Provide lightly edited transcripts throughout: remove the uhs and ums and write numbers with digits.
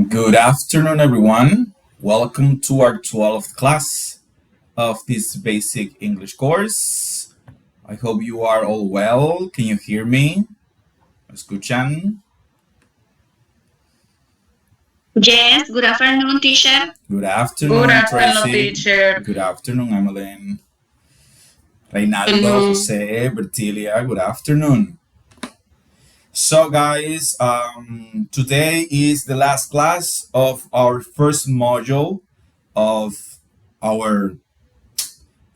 Good afternoon, everyone. Welcome to our 12th class of this basic English course. I hope you are all well. Can you hear me? ¿Me escuchan? Yes, good afternoon, teacher. Good afternoon, Good afternoon, Tracy. teacher. Good afternoon, Emmeline. Reinaldo, Jose, Bertilia, good afternoon. So guys, today is the last class of our first module of our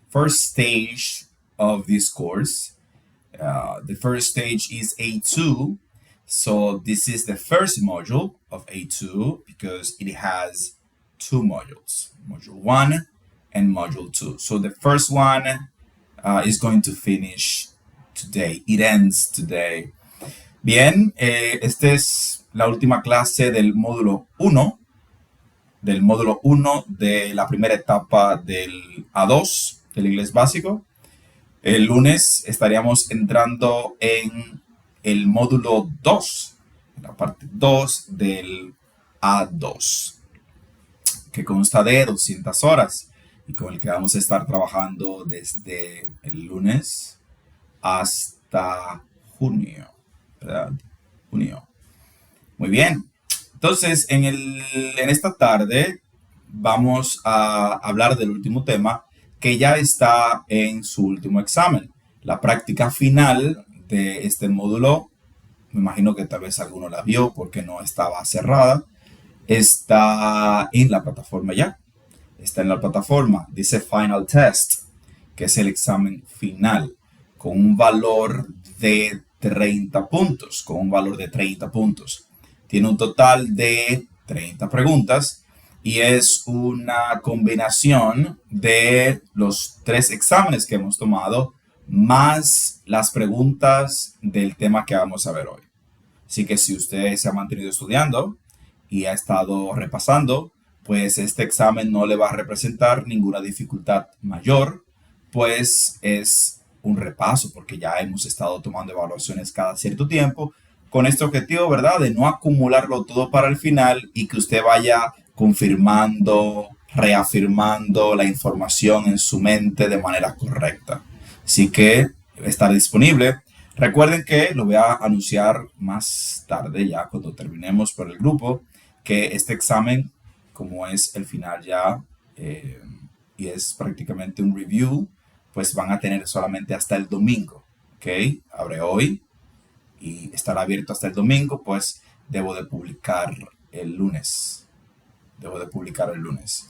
first stage of this course. The first stage is A2. So this is the first module of A2 because it has two modules, module 1 and module 2. So the first one is going to finish today. It ends today. Bien, esta es la última clase del módulo 1, de la primera etapa del A2, del inglés básico. El lunes estaríamos entrando en el módulo 2, la parte 2 del A2, que consta de 200 horas y con el que vamos a estar trabajando desde el lunes hasta junio. ¿Verdad? Junio. Muy bien. Entonces, en esta tarde vamos a hablar del último tema que ya está en su último examen. La práctica final de este módulo, me imagino que tal vez alguno la vio porque no estaba cerrada, está en la plataforma ya. Está en la plataforma. Dice Final Test, que es el examen final, con un valor de 30 puntos, Tiene un total de 30 preguntas y es una combinación de los 3 exámenes que hemos tomado más las preguntas del tema que vamos a ver hoy. Así que si usted se ha mantenido estudiando y ha estado repasando, pues este examen no le va a representar ninguna dificultad mayor, pues es un repaso, porque ya hemos estado tomando evaluaciones cada cierto tiempo, con este objetivo, ¿verdad?, de no acumularlo todo para el final y que usted vaya confirmando, reafirmando la información en su mente de manera correcta. Así que estará disponible. Recuerden que lo voy a anunciar más tarde, ya cuando terminemos por el grupo, que este examen, como es el final ya, y es prácticamente un review, pues van a tener solamente hasta el domingo, ¿ok? Abre hoy y estará abierto hasta el domingo, pues debo de publicar el lunes.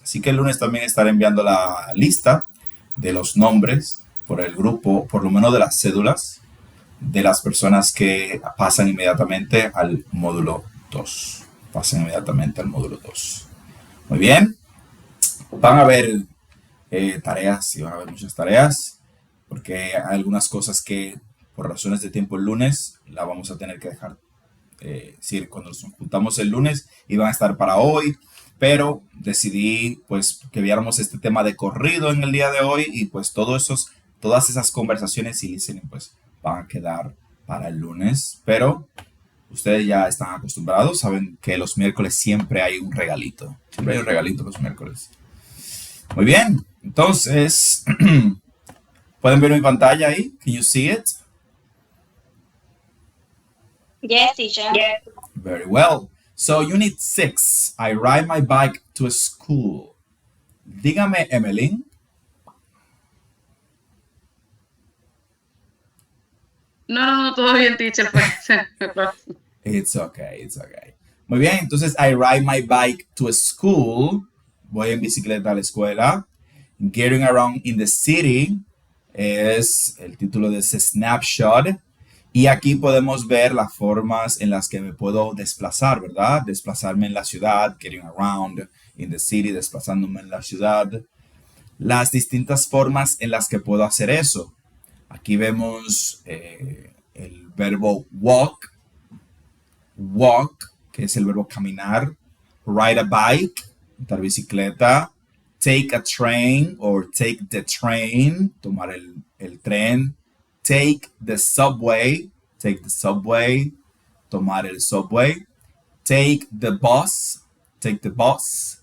Así que el lunes también estaré enviando la lista de los nombres por el grupo, por lo menos de las cédulas, de las personas que pasan inmediatamente al módulo 2. Muy bien. Van a haber tareas, y van a haber muchas tareas, porque hay algunas cosas que por razones de tiempo el lunes la vamos a tener que dejar, cuando nos juntamos el lunes iban a estar para hoy, pero decidí pues que viéramos este tema de corrido en el día de hoy y pues todas esas conversaciones y listening pues van a quedar para el lunes, pero ustedes ya están acostumbrados, saben que los miércoles siempre hay un regalito, los miércoles. Muy bien, entonces, ¿pueden ver mi pantalla ahí? Can you see it? Yes, teacher. Yes. Very well. So, Unit 6, I ride my bike to school. Dígame, Emmeline. No, todo bien, teacher. It's okay. Muy bien, entonces, I ride my bike to school. Voy en bicicleta a la escuela. Getting around in the city es el título de ese snapshot. Y aquí podemos ver las formas en las que me puedo desplazar, ¿verdad? Desplazarme en la ciudad, getting around in the city, desplazándome en la ciudad. Las distintas formas en las que puedo hacer eso. Aquí vemos el verbo walk, que es el verbo caminar, ride a bike, montar bicicleta, take a train or take the train, tomar el tren, take the subway, tomar el subway, take the bus, take the bus,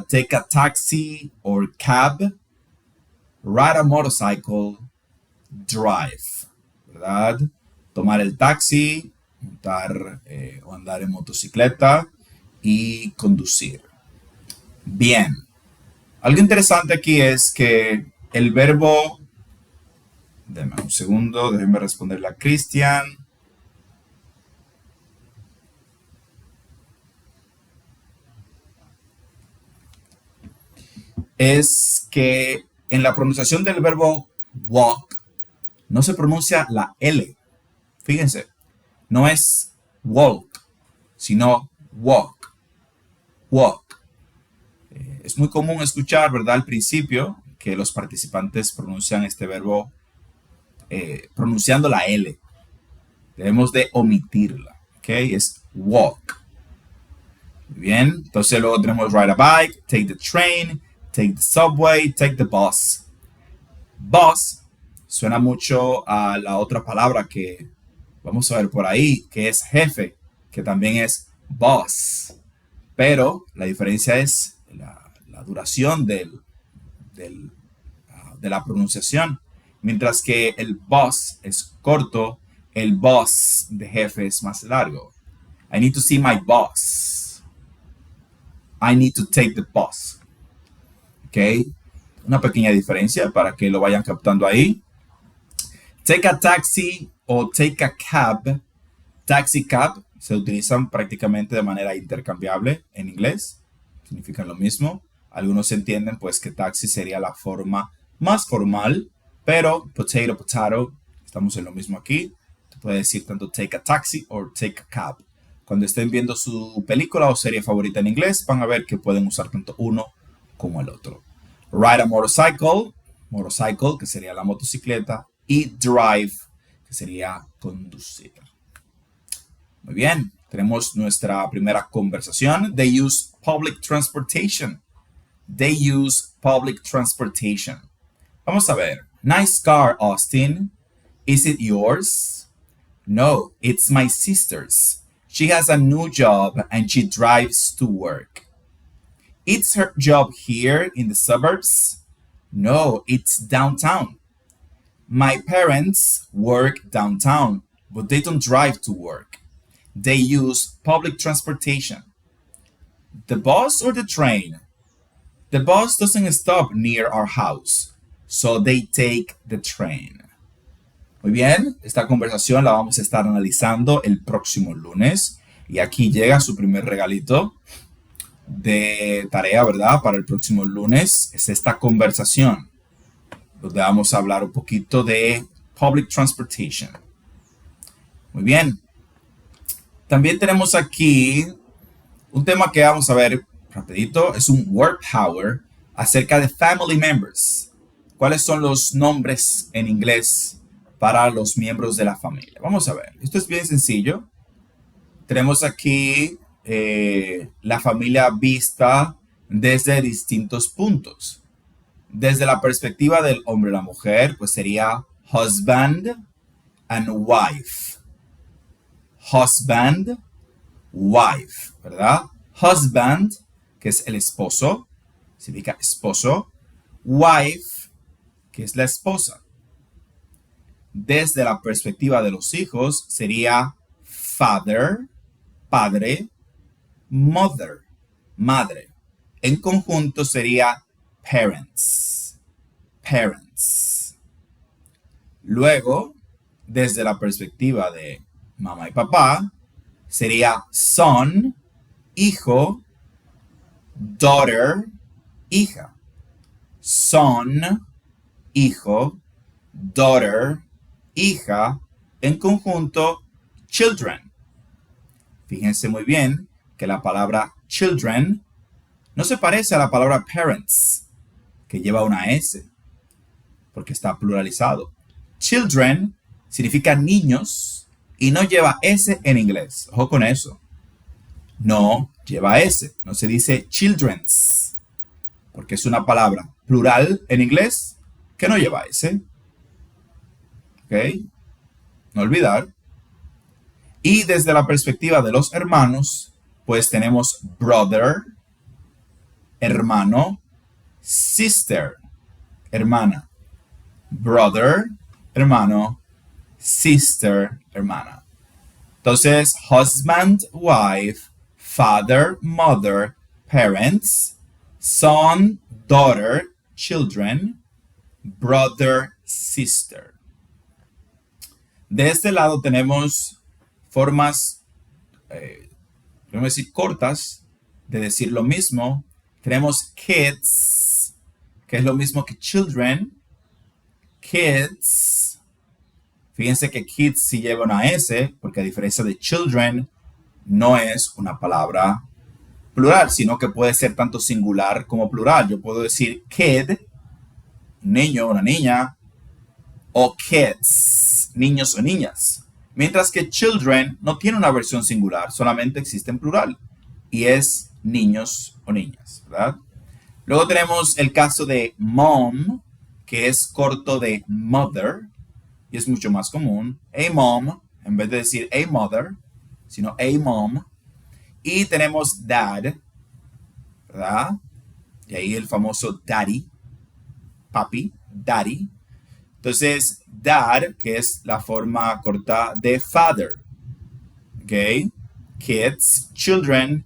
take a taxi or cab, ride a motorcycle, drive, ¿verdad? Tomar el taxi, montar o andar en motocicleta y conducir. Bien. Algo interesante aquí es que el verbo... Denme un segundo, déjenme responderle a Cristian. Es que en la pronunciación del verbo walk no se pronuncia la L. Fíjense, no es walk, sino walk. Walk. Es muy común escuchar, ¿verdad? Al principio que los participantes pronuncian este verbo pronunciando la L. Debemos de omitirla, ¿ok? Es walk. Muy bien, entonces luego tenemos ride a bike, take the train, take the subway, take the bus. Bus suena mucho a la otra palabra que vamos a ver por ahí, que es jefe, que también es boss. Pero la diferencia es la duración de la pronunciación. Mientras que el boss es corto, el boss de jefe es más largo. I need to see my boss. I need to take the bus. ¿Ok? Una pequeña diferencia para que lo vayan captando ahí. Take a taxi o take a cab. Taxi, cab se utilizan prácticamente de manera intercambiable en inglés. Significan lo mismo. Algunos entienden pues que taxi sería la forma más formal, pero potato, potato, estamos en lo mismo aquí. Te puede decir tanto take a taxi o take a cab. Cuando estén viendo su película o serie favorita en inglés, van a ver que pueden usar tanto uno como el otro. Ride a motorcycle, motorcycle, que sería la motocicleta, y drive, que sería conducir. Muy bien, tenemos nuestra primera conversación. They use public transportation. They use public transportation. Vamos a ver. Nice car, Austin. Is it yours? No, it's my sister's. She has a new job and she drives to work. It's her job here in the suburbs? No, it's downtown. My parents work downtown, but they don't drive to work. They use public transportation. The bus or the train? The bus doesn't stop near our house, so they take the train. Muy bien, esta conversación la vamos a estar analizando el próximo lunes. Y aquí llega su primer regalito de tarea, ¿verdad? Para el próximo lunes es esta conversación, donde vamos a hablar un poquito de public transportation. Muy bien. También tenemos aquí un tema que vamos a ver rapidito. Es un word power acerca de family members. ¿Cuáles son los nombres en inglés para los miembros de la familia? Vamos a ver. Esto es bien sencillo. Tenemos aquí la familia vista desde distintos puntos. Desde la perspectiva del hombre y la mujer, pues sería husband and wife. Husband, wife, ¿verdad? Husband, que es el esposo, significa esposo. Wife, que es la esposa. Desde la perspectiva de los hijos, sería father, padre, mother, madre. En conjunto sería parents, parents. Luego, desde la perspectiva de mamá y papá, sería son, hijo, daughter, hija. Son, hijo, daughter, hija. En conjunto, children. Fíjense muy bien que la palabra children no se parece a la palabra parents, que lleva una S, porque está pluralizado. Children significa niños y no lleva S en inglés. Ojo con eso. No lleva S. No se dice children's, porque es una palabra plural en inglés que no lleva S. ¿Ok? No olvidar. Y desde la perspectiva de los hermanos, pues tenemos brother, hermano, sister, hermana. Brother, hermano, sister, hermana. Entonces, husband, wife, father, mother, parents, son, daughter, children, brother, sister. De este lado tenemos formas, vamos a decir, cortas de decir lo mismo. Tenemos kids, que es lo mismo que children. Kids. Fíjense que kids sí lleva una S, porque a diferencia de children, no es una palabra plural, sino que puede ser tanto singular como plural. Yo puedo decir kid, niño, una niña, o kids, niños o niñas. Mientras que children no tiene una versión singular, solamente existe en plural, y es niños o niñas, ¿verdad? Luego tenemos el caso de mom, que es corto de mother, y es mucho más común. A mom, en vez de decir a mother, sino a mom. Y tenemos dad, ¿verdad? Y ahí el famoso daddy, papi, daddy. Entonces, dad, que es la forma corta de father. ¿Ok? Kids, children,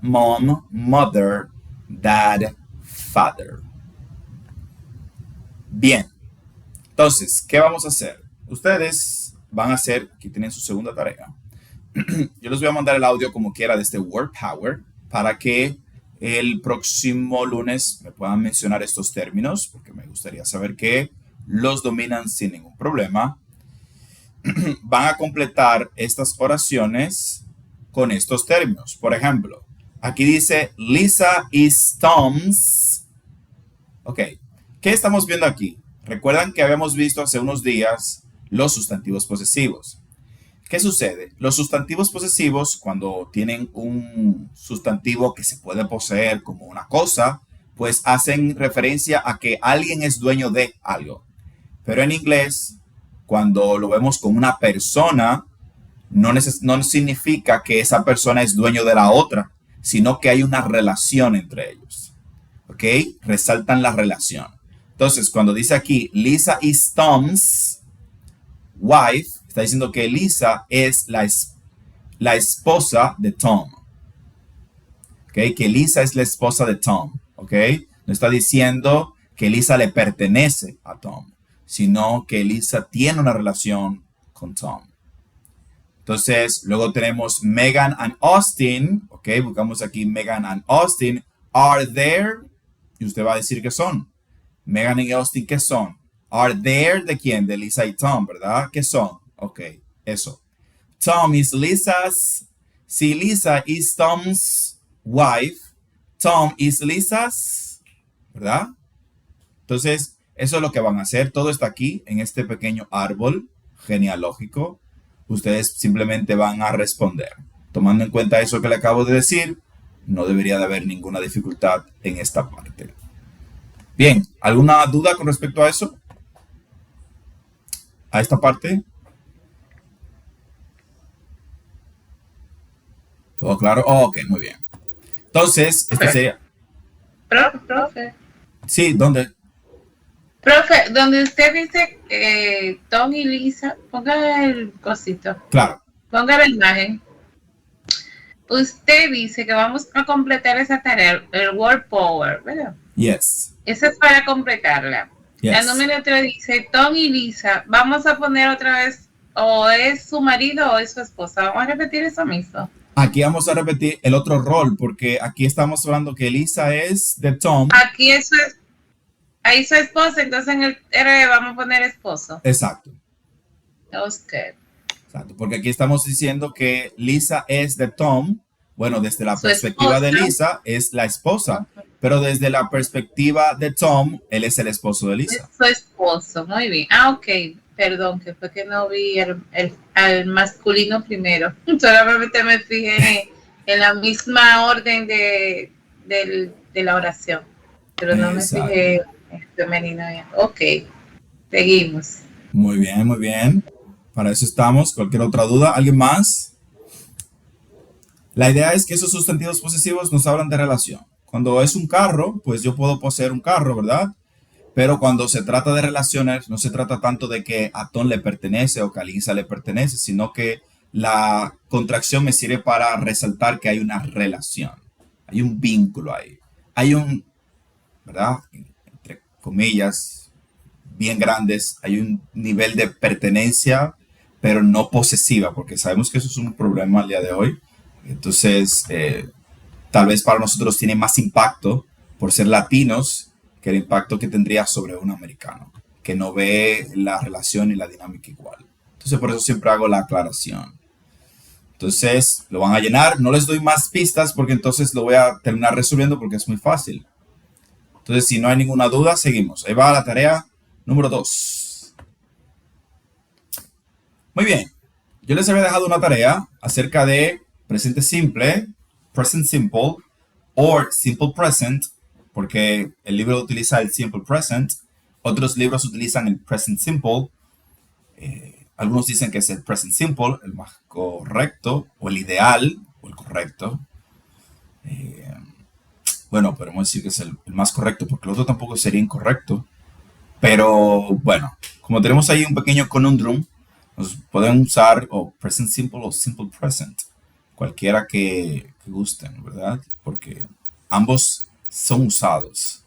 mom, mother, dad, father. Bien. Entonces, ¿qué vamos a hacer? Ustedes van a hacer, aquí tienen su segunda tarea. Yo les voy a mandar el audio como quiera de este Word Power para que el próximo lunes me puedan mencionar estos términos, porque me gustaría saber que los dominan sin ningún problema. Van a completar estas oraciones con estos términos. Por ejemplo, aquí dice Lisa is Tom's. Ok, ¿qué estamos viendo aquí? Recuerdan que habíamos visto hace unos días los sustantivos posesivos. ¿Qué sucede? Los sustantivos posesivos, cuando tienen un sustantivo que se puede poseer como una cosa, pues hacen referencia a que alguien es dueño de algo. Pero en inglés, cuando lo vemos con una persona, no significa que esa persona es dueño de la otra, sino que hay una relación entre ellos. ¿Ok? Resaltan la relación. Entonces, cuando dice aquí, Lisa is Tom's wife, está diciendo que Lisa es la esposa de Tom. ¿Ok? Que Lisa es la esposa de Tom. ¿Ok? No está diciendo que Lisa le pertenece a Tom, sino que Lisa tiene una relación con Tom. Entonces, luego tenemos Megan and Austin. ¿Ok? Buscamos aquí Megan and Austin. Are there? Y usted va a decir que son. Megan y Austin, ¿qué son? Are there de quién? De Lisa y Tom, ¿verdad? ¿Qué son? Ok, eso. Tom is Lisa's. Si Lisa is Tom's wife, Tom is Lisa's, ¿verdad? Entonces, eso es lo que van a hacer. Todo está aquí en este pequeño árbol genealógico. Ustedes simplemente van a responder. Tomando en cuenta eso que le acabo de decir, no debería de haber ninguna dificultad en esta parte. Bien, ¿alguna duda con respecto a eso? ¿A esta parte? ¿Todo claro? Oh, ok, muy bien. Entonces, este sería... Profe. Sí, ¿dónde? Profe, donde usted dice Tom y Lisa, ponga el cosito. Claro. Ponga la imagen. Usted dice que vamos a completar esa tarea, el Word Power, ¿verdad? Yes. Esa es para completarla. Yes. El número 3 dice, Tom y Lisa, vamos a poner otra vez, o es su marido o es su esposa. Vamos a repetir eso mismo. Aquí vamos a repetir el otro rol, porque aquí estamos hablando que Lisa es de Tom. Aquí eso es, ahí su esposa, entonces en el R vamos a poner esposo. Exacto. Okay. Exacto, porque aquí estamos diciendo que Lisa es de Tom. Bueno, desde la perspectiva de Lisa es la esposa, pero desde la perspectiva de Tom, él es el esposo de Lisa. Es su esposo, muy bien. Ok, perdón, que fue que no vi al masculino primero. Solamente me fijé en la misma orden de la oración, pero no me fijé en femenino. Ok, seguimos. Muy bien, muy bien. Para eso estamos. ¿Cualquier otra duda? ¿Alguien más? La idea es que esos sustantivos posesivos nos hablan de relación. Cuando es un carro, pues yo puedo poseer un carro, ¿verdad? Pero cuando se trata de relaciones, no se trata tanto de que a Tom le pertenece o que a Lisa le pertenece, sino que la contracción me sirve para resaltar que hay una relación, hay un vínculo ahí, hay un, ¿verdad? Entre comillas, bien grandes, hay un nivel de pertenencia, pero no posesiva, porque sabemos que eso es un problema al día de hoy. Entonces, tal vez para nosotros tiene más impacto por ser latinos que el impacto que tendría sobre un americano, que no ve la relación y la dinámica igual. Entonces, por eso siempre hago la aclaración. Entonces, lo van a llenar. No les doy más pistas porque entonces lo voy a terminar resolviendo porque es muy fácil. Entonces, si no hay ninguna duda, seguimos. Ahí va la tarea número 2. Muy bien. Yo les había dejado una tarea acerca de presente simple, present simple, or simple present, porque el libro utiliza el simple present, otros libros utilizan el present simple, algunos dicen que es el present simple, el más correcto, o el ideal, o el correcto. Bueno, podemos decir que es el más correcto, porque el otro tampoco sería incorrecto. Pero bueno, como tenemos ahí un pequeño conundrum, nos pueden usar o present simple o simple present, cualquiera que gusten, ¿verdad? Porque ambos son usados.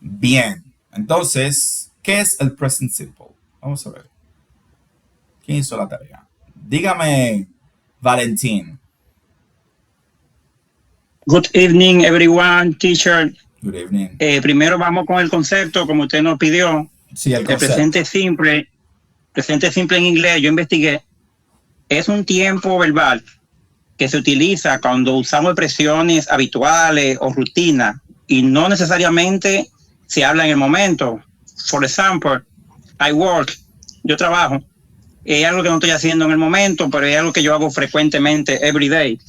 Bien, entonces, ¿qué es el present simple? Vamos a ver. ¿Quién hizo la tarea? Dígame, Valentín. Good evening, everyone, teacher. Good evening. Primero vamos con el concepto, como usted nos pidió. Sí, el concepto. Presente simple en inglés, yo investigué. Es un tiempo verbal que se utiliza cuando usamos expresiones habituales o rutinas y no necesariamente se habla en el momento. For example, I work, yo trabajo. Es algo que no estoy haciendo en el momento, pero es algo que yo hago frecuentemente, every day.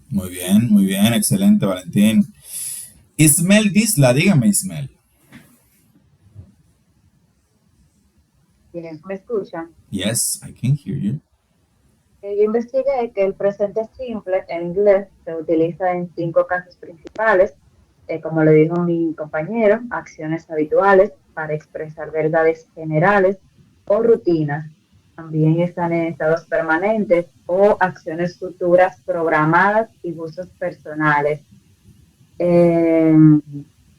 Muy bien, excelente, Valentín. Ismael Disla, dígame, Ismael. ¿Me escuchan? Yes, I can hear you. Yo investigué que el presente simple en inglés se utiliza en 5 casos principales, como le dijo mi compañero, acciones habituales para expresar verdades generales o rutinas. También están en estados permanentes o acciones futuras programadas y usos personales.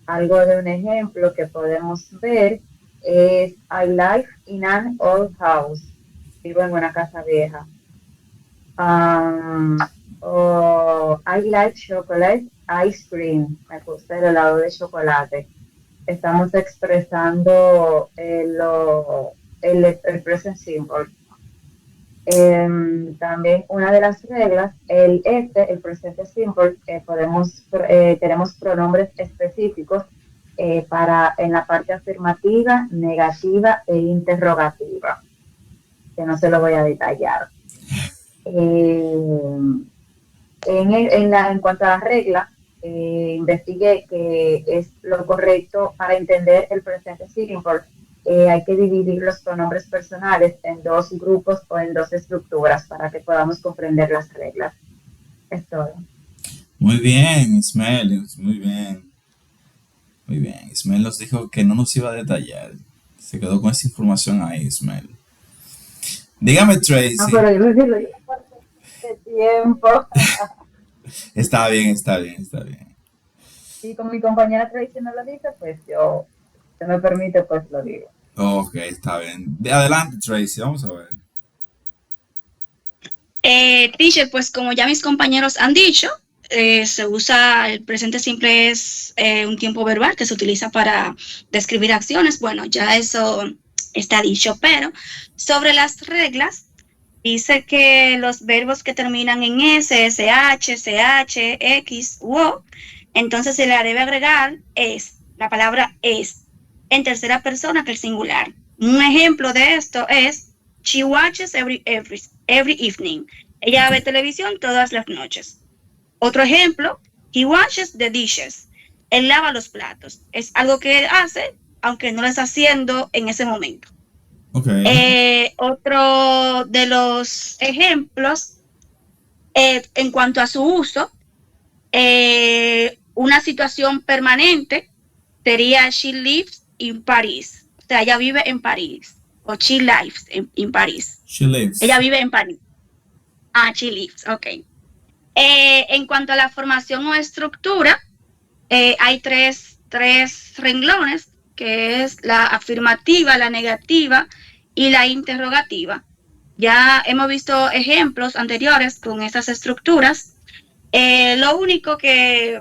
Algo de un ejemplo que podemos ver es I live in an old house. Vivo en una casa vieja. O I like chocolate ice cream. Me gusta el helado de chocolate. Estamos expresando el present simple. También una de las reglas, el presente simple, tenemos pronombres específicos en la parte afirmativa, negativa e interrogativa, que no se lo voy a detallar. En cuanto a la regla, investigué que es lo correcto para entender el presente simple. Hay que dividir los pronombres personales en 2 grupos o en 2 estructuras para que podamos comprender las reglas. Es todo. Muy bien, Ismael, muy bien. Muy bien, Ismael nos dijo que no nos iba a detallar. Se quedó con esa información ahí, Ismael. Dígame, Tracy. Pero yo decirlo yo de tiempo. Está bien. Y con mi compañera Tracy no lo dice, pues yo, si me permite, pues lo digo. Ok, está bien. Adelante, Tracy, vamos a ver. Teacher, pues como ya mis compañeros han dicho, se usa, el presente simple es un tiempo verbal que se utiliza para describir acciones. Bueno, ya eso está dicho, pero sobre las reglas, dice que los verbos que terminan en S, SH, CH, X u O, entonces se le debe agregar la palabra es, en tercera persona que el singular. Un ejemplo de esto es, she watches every evening. Ella ve televisión todas las noches. Otro ejemplo, he washes the dishes. Él lava los platos. Es algo que él hace, aunque no lo está haciendo en ese momento. Okay. Otro de los ejemplos En cuanto a su uso, una situación permanente sería she lives in Paris. O sea, ella vive en París. O she lives in Paris. She lives. Ella vive en París. She lives, ok. En cuanto a la formación o estructura, hay tres renglones, que es la afirmativa, la negativa y la interrogativa. Ya hemos visto ejemplos anteriores con esas estructuras. Lo único que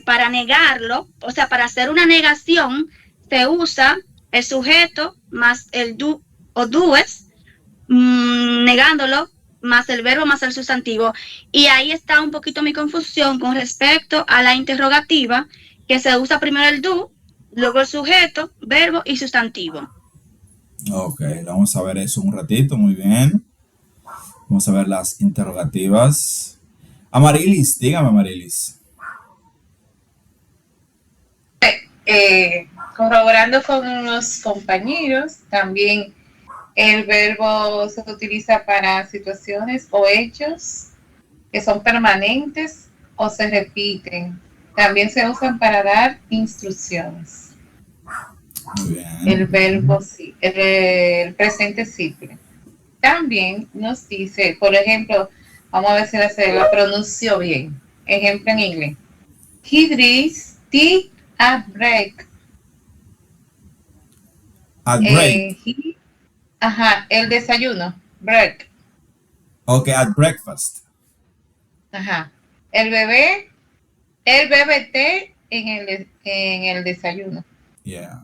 para negarlo, o sea, para hacer una negación, se usa el sujeto más el do o does, negándolo, más el verbo más el sustantivo. Y ahí está un poquito mi confusión con respecto a la interrogativa, que se usa primero el do, luego el sujeto, verbo y sustantivo. Ok, vamos a ver eso un ratito, muy bien. Vamos a ver las interrogativas. Amarilis, dígame, Amarilis. Corroborando con los compañeros, también el verbo se utiliza para situaciones o hechos que son permanentes o se repiten. También se usan para dar instrucciones. Muy bien. El verbo sí, el presente simple. También nos dice, por ejemplo, vamos a ver si la pronuncio bien. Ejemplo en inglés. He drinks tea at break. At break. El desayuno. Break. Ok, at breakfast. Ajá. El bebé bebe té en el desayuno. Yeah.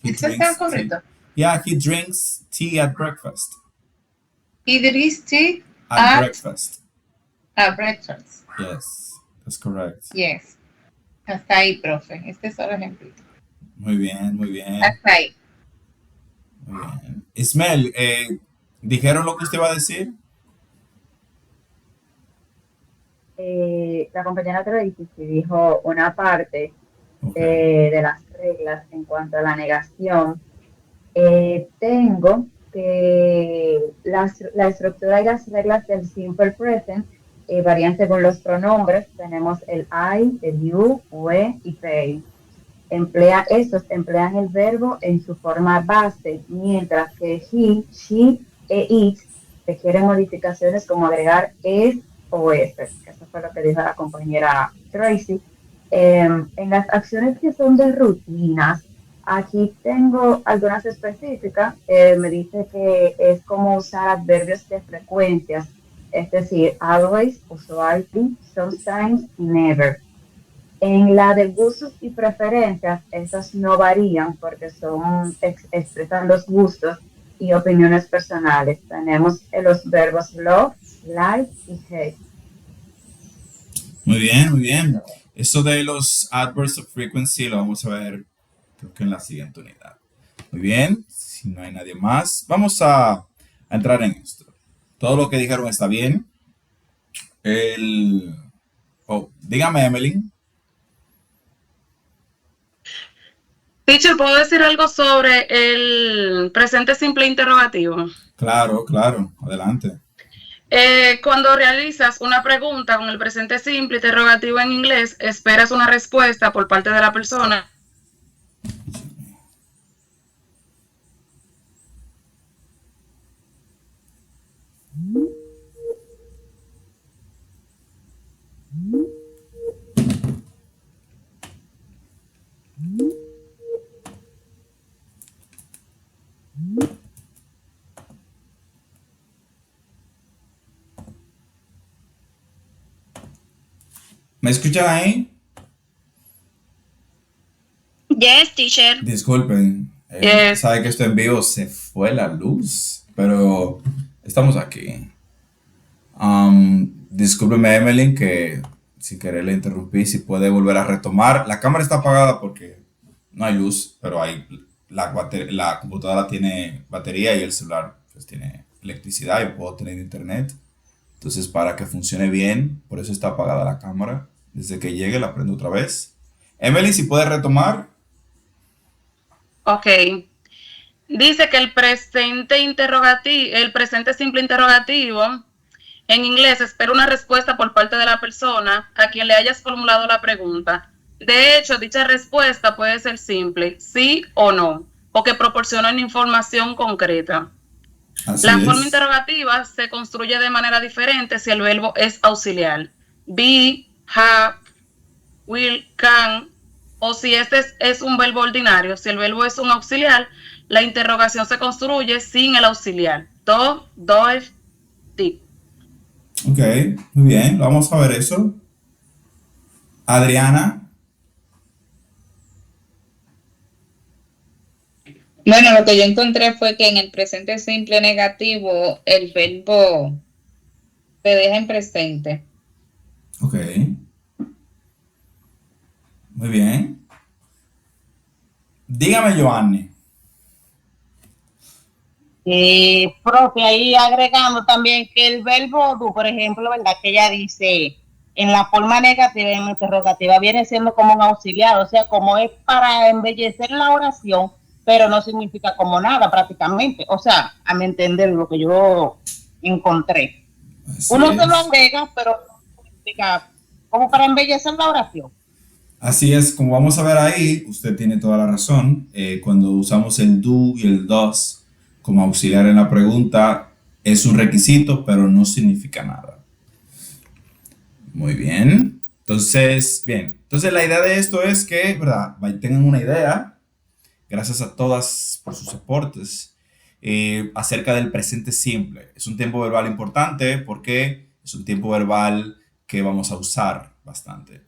¿Eso está correcto? Yeah, he drinks tea at breakfast. He drinks tea At breakfast. At breakfast. Yes, that's correct. Yes. Hasta ahí, profe. Este es solo ejemplito. Muy bien, muy bien. Hasta ahí. Muy bien. Ismael, ¿dijeron lo que usted iba a decir? La compañera Tracy dijo una parte de las reglas en cuanto a la negación. Tengo que la estructura y las reglas del simple present varían según los pronombres. Tenemos el I, el you, we y they. Estos emplean el verbo en su forma base, mientras que he, she e it requieren modificaciones como agregar es o es. Eso fue lo que dijo la compañera Tracy. En las acciones que son de rutinas, aquí tengo algunas específicas. Me dice que es como usar adverbios de frecuencias, es decir, always, usually, sometimes y never. En la de gustos y preferencias, esas no varían porque expresan los gustos y opiniones personales. Tenemos los verbos love, like y hate. Muy bien, muy bien. Eso de los adverbs of frequency lo vamos a ver, creo que en la siguiente unidad. Muy bien, si no hay nadie más, vamos a entrar en esto. Todo lo que dijeron está bien. Dígame, Emily. Teacher, ¿puedo decir algo sobre el presente simple interrogativo? Claro, claro, adelante. Cuando realizas una pregunta con el presente simple interrogativo en inglés, esperas una respuesta por parte de la persona. ¿Me escuchan ahí? Yes, teacher. Disculpen, sabe que esto en vivo se fue la luz, pero estamos aquí. Discúlpeme, Emily, que sin querer le interrumpí. Si puede volver a retomar. La cámara está apagada porque no hay luz, pero la computadora tiene batería y el celular pues tiene electricidad y puedo tener internet. Entonces, para que funcione bien, por eso está apagada la cámara. Desde que llegue la prendo otra vez. Emily, si puede retomar. Ok. Dice que el presente simple interrogativo En inglés, espera una respuesta por parte de la persona a quien le hayas formulado la pregunta. De hecho, dicha respuesta puede ser simple, sí o no, o que proporciona una información concreta. Así La es. forma interrogativa se construye de manera diferente si el verbo es auxiliar. Be, have, will, can, o si este es un verbo ordinario. Si el verbo es un auxiliar, la interrogación se construye sin el auxiliar. Do, does, did. Ok, muy bien, vamos a ver eso. Adriana. Bueno, lo que yo encontré fue que en el presente simple negativo el verbo se deja en presente. Ok. Muy bien. Dígame, Joanny. Profe, ahí agregamos también que el verbo do, por ejemplo, ¿verdad? Que ella dice en la forma negativa y en la interrogativa viene siendo como un auxiliar, o sea, como es para embellecer la oración, pero no significa como nada prácticamente. O sea, a mi entender lo que yo encontré. Así Uno se lo es. agrega, pero no significa como para embellecer la oración. Así es, como vamos a ver ahí, usted tiene toda la razón. Cuando usamos el do y el does como auxiliar en la pregunta, es un requisito, pero no significa nada. Muy bien. Entonces, bien. Entonces, la idea de esto es que, ¿verdad? Tengan una idea, gracias a todas por sus aportes, acerca del presente simple. Es un tiempo verbal importante porque es un tiempo verbal que vamos a usar bastante.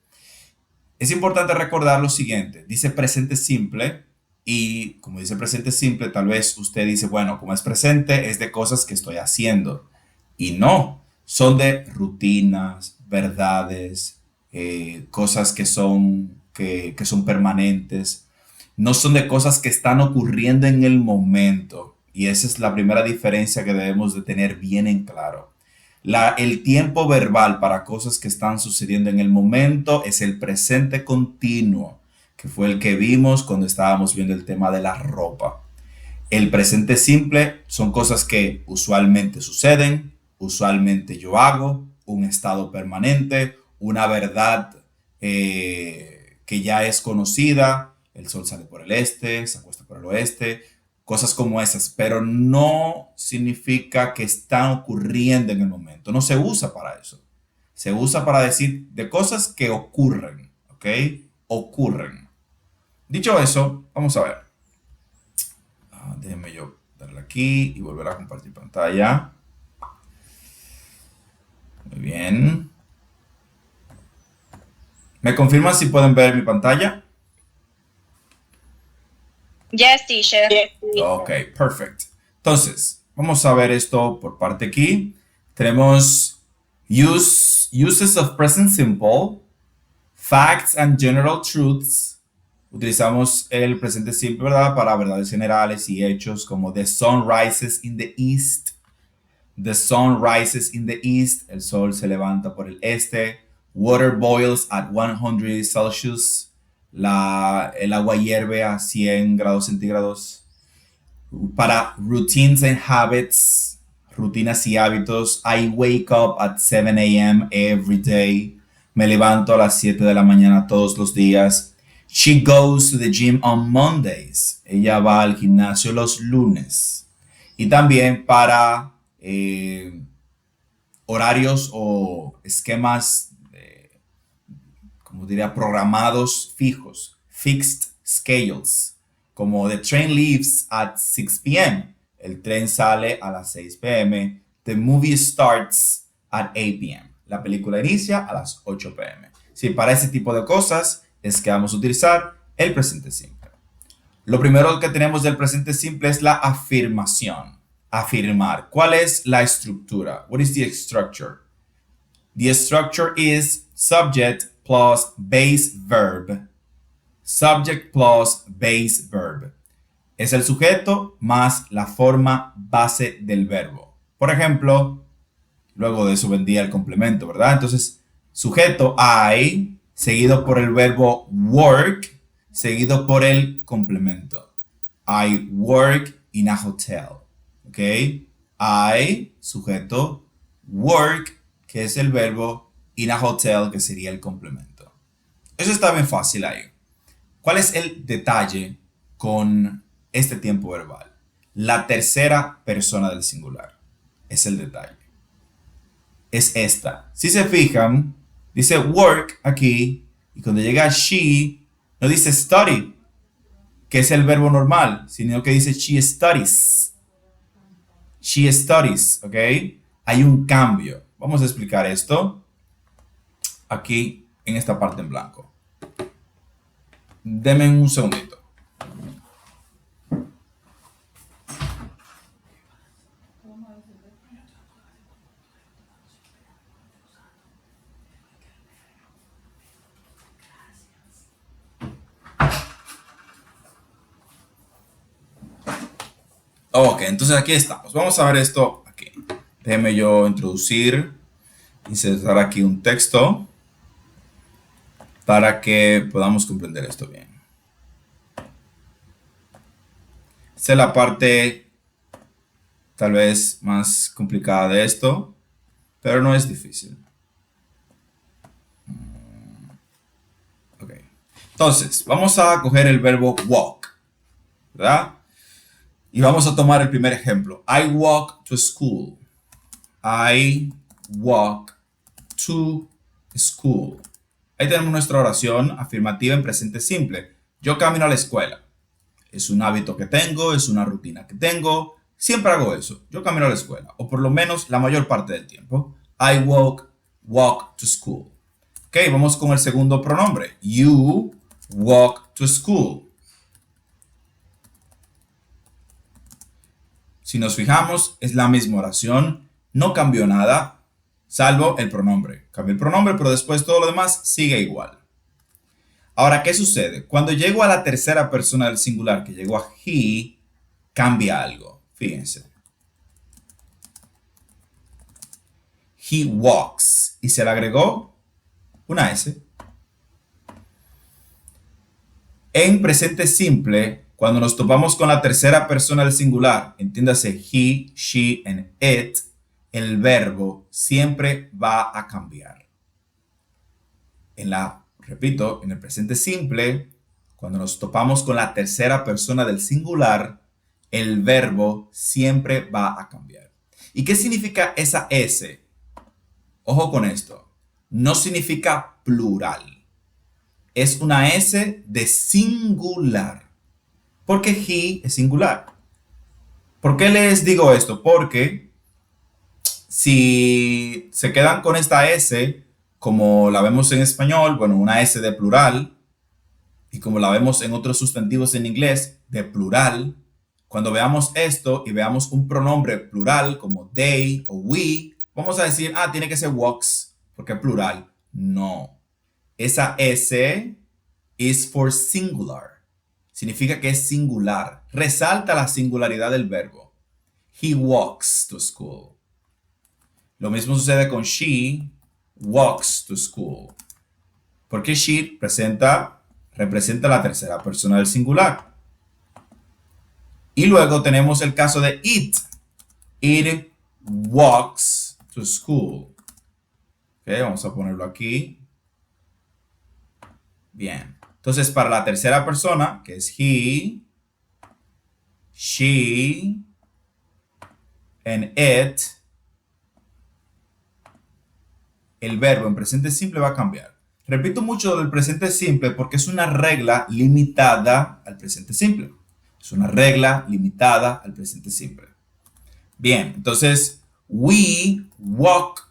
Es importante recordar lo siguiente, dice presente simple y como dice presente simple, tal vez usted dice, bueno, como es presente, es de cosas que estoy haciendo. Y no, son de rutinas, verdades, cosas que son permanentes. No son de cosas que están ocurriendo en el momento. Y esa es la primera diferencia que debemos de tener bien en claro. El tiempo verbal para cosas que están sucediendo en el momento es el presente continuo, que fue el que vimos cuando estábamos viendo el tema de la ropa. El presente simple son cosas que usualmente suceden, usualmente yo hago, un estado permanente, una verdad que ya es conocida, el sol sale por el este, se acuesta por el oeste, cosas como esas, pero no significa que están ocurriendo en el momento. No se usa para eso. Se usa para decir de cosas que ocurren, ¿ok? Ocurren. Dicho eso, vamos a ver. Déjenme yo darle aquí y volver a compartir pantalla. Muy bien. ¿Me confirman si pueden ver mi pantalla? Yes, teacher. Ok, perfect. Entonces, vamos a ver esto por parte aquí. Tenemos uses of present simple, facts and general truths. Utilizamos el presente simple, ¿verdad? Para verdades generales y hechos como the sun rises in the east. The sun rises in the east. El sol se levanta por el este. Water boils at 100 degrees Celsius. El agua hierve a 100 grados centígrados. Para routines and habits, rutinas y hábitos, I wake up at 7 a.m. every day. Me levanto a las 7 de la mañana todos los días. She goes to the gym on Mondays. Ella va al gimnasio los lunes. Y también para horarios o esquemas como diría, programados fijos, fixed schedules, como the train leaves at 6 p.m., el tren sale a las 6 p.m., the movie starts at 8 p.m., la película inicia a las 8 p.m. Sí, para ese tipo de cosas es que vamos a utilizar el presente simple. Lo primero que tenemos del presente simple es la afirmación, afirmar. ¿Cuál es la estructura? What is the structure? The structure is subject plus base verb. Subject plus base verb. Es el sujeto más la forma base del verbo. Por ejemplo, luego de eso vendría el complemento, ¿verdad? Entonces, sujeto I, seguido por el verbo work, seguido por el complemento. I work in a hotel. ¿Ok? I, sujeto, work, que es el verbo, in a hotel, que sería el complemento. Eso está bien fácil ahí. ¿Cuál es el detalle con este tiempo verbal? La tercera persona del singular es el detalle. Es esta. Si se fijan, dice work aquí, y cuando llega she, no dice study, que es el verbo normal, sino que dice she studies. She studies, ¿ok? Hay un cambio. Vamos a explicar esto aquí en esta parte en blanco. Denme un segundito. Ok, entonces aquí estamos. Vamos a ver esto aquí. Déjeme yo insertar aquí un texto para que podamos comprender esto bien. Esta es la parte tal vez más complicada de esto, pero no es difícil. Ok. Entonces, vamos a coger el verbo walk, ¿verdad? Y vamos a tomar el primer ejemplo. I walk to school. I walk to school. Ahí tenemos nuestra oración afirmativa en presente simple. Yo camino a la escuela. Es un hábito que tengo, es una rutina que tengo. Siempre hago eso. Yo camino a la escuela. O por lo menos la mayor parte del tiempo. I walk to school. Ok, vamos con el segundo pronombre. You walk to school. Si nos fijamos, es la misma oración, no cambió nada, salvo el pronombre. Cambió el pronombre, pero después todo lo demás sigue igual. Ahora, ¿qué sucede? Cuando llego a la tercera persona del singular, que llegó a he, cambia algo. Fíjense. He walks. Y se le agregó una S. En presente simple, cuando nos topamos con la tercera persona del singular, entiéndase he, she, and it, el verbo siempre va a cambiar. Repito, en el presente simple, cuando nos topamos con la tercera persona del singular, el verbo siempre va a cambiar. ¿Y qué significa esa S? Ojo con esto. No significa plural. Es una S de singular. Porque he es singular. ¿Por qué les digo esto? Porque si se quedan con esta S, como la vemos en español, bueno, una S de plural, y como la vemos en otros sustantivos en inglés, de plural, cuando veamos esto y veamos un pronombre plural como they o we, vamos a decir, tiene que ser walks, porque es plural. No. Esa S is for singular. Significa que es singular. Resalta la singularidad del verbo. He walks to school. Lo mismo sucede con she walks to school. Porque she representa la tercera persona del singular. Y luego tenemos el caso de it. It walks to school. Ok, vamos a ponerlo aquí. Bien. Entonces, para la tercera persona, que es he, she, and it, el verbo en presente simple va a cambiar. Repito mucho del presente simple porque es una regla limitada al presente simple. Es una regla limitada al presente simple. Bien, entonces, we walk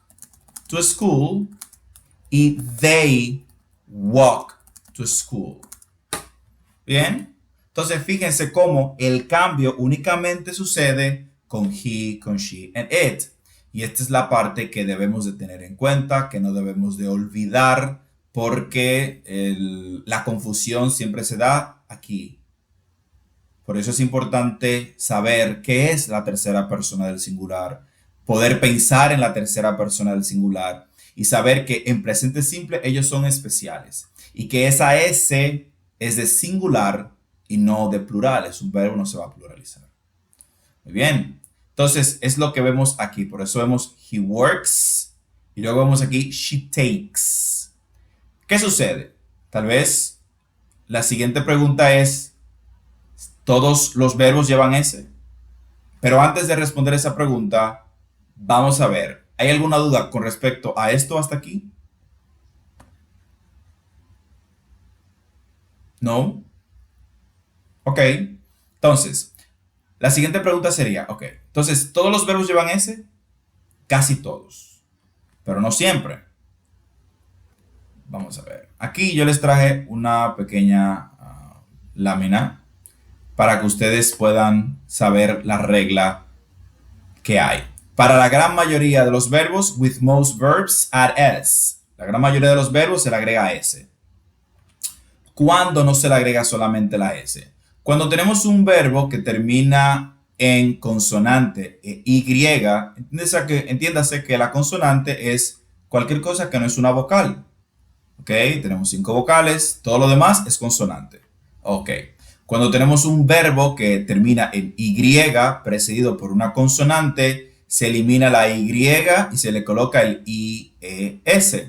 to school y they walk to school. Bien, entonces fíjense cómo el cambio únicamente sucede con he, con she, and it. Y esta es la parte que debemos de tener en cuenta, que no debemos de olvidar, porque la confusión siempre se da aquí. Por eso es importante saber qué es la tercera persona del singular, poder pensar en la tercera persona del singular y saber que en presente simple ellos son especiales y que esa S es de singular y no de plural, es un verbo, no se va a pluralizar. Muy bien, Entonces, es lo que vemos aquí. Por eso vemos he works y luego vemos aquí she takes. ¿Qué sucede? Tal vez la siguiente pregunta es, ¿todos los verbos llevan S? Pero antes de responder esa pregunta, vamos a ver, ¿hay alguna duda con respecto a esto hasta aquí? ¿No? Ok. Entonces, la siguiente pregunta sería, ok, entonces, ¿todos los verbos llevan S? Casi todos, pero no siempre. Vamos a ver. Aquí yo les traje una pequeña lámina para que ustedes puedan saber la regla que hay. Para la gran mayoría de los verbos, with most verbs add S. La gran mayoría de los verbos se le agrega S. ¿Cuándo no se le agrega solamente la S? Cuando tenemos un verbo que termina en consonante e Y, entiéndase que la consonante es cualquier cosa que no es una vocal. ¿Ok? Tenemos 5 vocales, todo lo demás es consonante. Ok. Cuando tenemos un verbo que termina en Y precedido por una consonante, se elimina la Y y se le coloca el IES.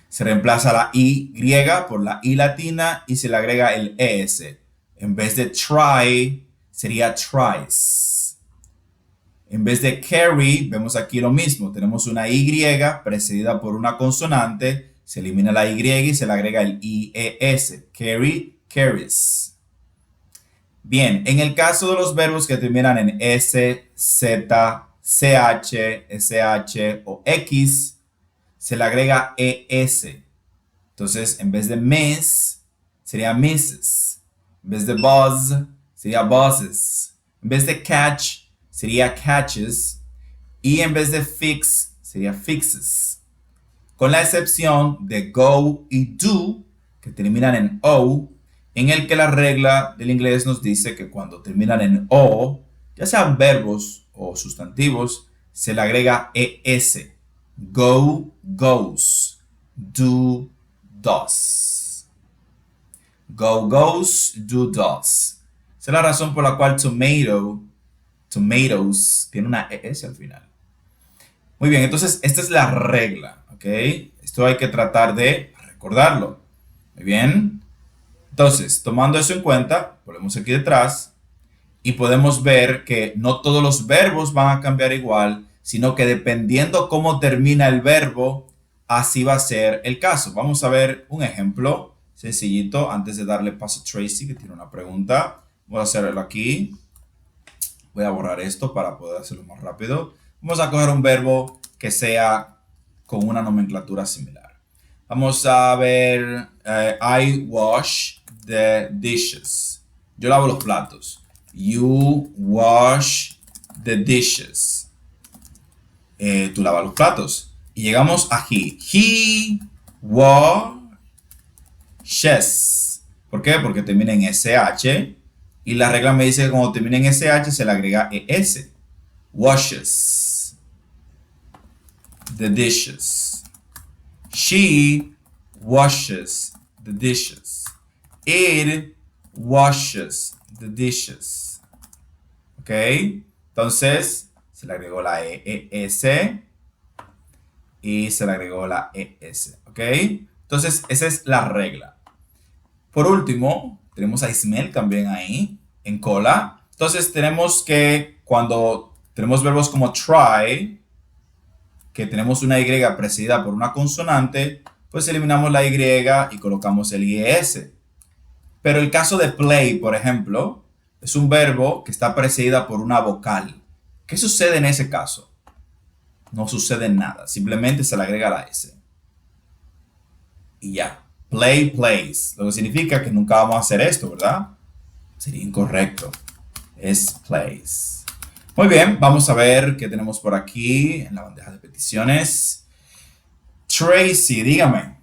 Se reemplaza la Y por la I latina y se le agrega el ES. En vez de try, sería tries. En vez de carry, vemos aquí lo mismo. Tenemos una Y precedida por una consonante, se elimina la Y y se le agrega el IES. Carry, carries. Bien, en el caso de los verbos que terminan en S, Z, CH, SH o X, se le agrega ES. Entonces, en vez de miss, sería misses. En vez de buzz, sería buzzes. En vez de catch, sería catches. Y en vez de fix, sería fixes. Con la excepción de go y do, que terminan en O, en el que la regla del inglés nos dice que cuando terminan en O, ya sean verbos o sustantivos, se le agrega ES. Go, goes. Do, does. Go, goes, do, does. Esa es la razón por la cual tomatoes, tiene una ES al final. Muy bien, entonces esta es la regla, ¿ok? Esto hay que tratar de recordarlo. Muy bien. Entonces, tomando eso en cuenta, volvemos aquí detrás y podemos ver que no todos los verbos van a cambiar igual, sino que dependiendo cómo termina el verbo, así va a ser el caso. Vamos a ver un ejemplo sencillito antes de darle paso a Tracy, que tiene una pregunta. Voy a hacerlo aquí. Voy a borrar esto para poder hacerlo más rápido. Vamos a coger un verbo que sea con una nomenclatura similar. Vamos a ver, I wash the dishes. Yo lavo los platos. You wash the dishes. Tú lavas los platos. Y llegamos a he. He washes. ¿Por qué? Porque termina en SH. Y la regla me dice que cuando termina en SH se le agrega ES. Washes the dishes. She washes the dishes. It washes the dishes. ¿Ok? Entonces, se le agregó la ES y se le agregó la ES. ¿Ok? Entonces, esa es la regla. Por último, tenemos a Ismael también ahí, en cola. Entonces, tenemos que cuando tenemos verbos como try, que tenemos una Y precedida por una consonante, pues eliminamos la Y y colocamos el IES. Pero el caso de play, por ejemplo, es un verbo que está precedida por una vocal. ¿Qué sucede en ese caso? No sucede nada, simplemente se le agrega la S. Y ya. Play, plays. Lo que significa que nunca vamos a hacer esto, ¿verdad? Sería incorrecto. Es plays. Muy bien, vamos a ver qué tenemos por aquí en la bandeja de peticiones. Tracy, dígame.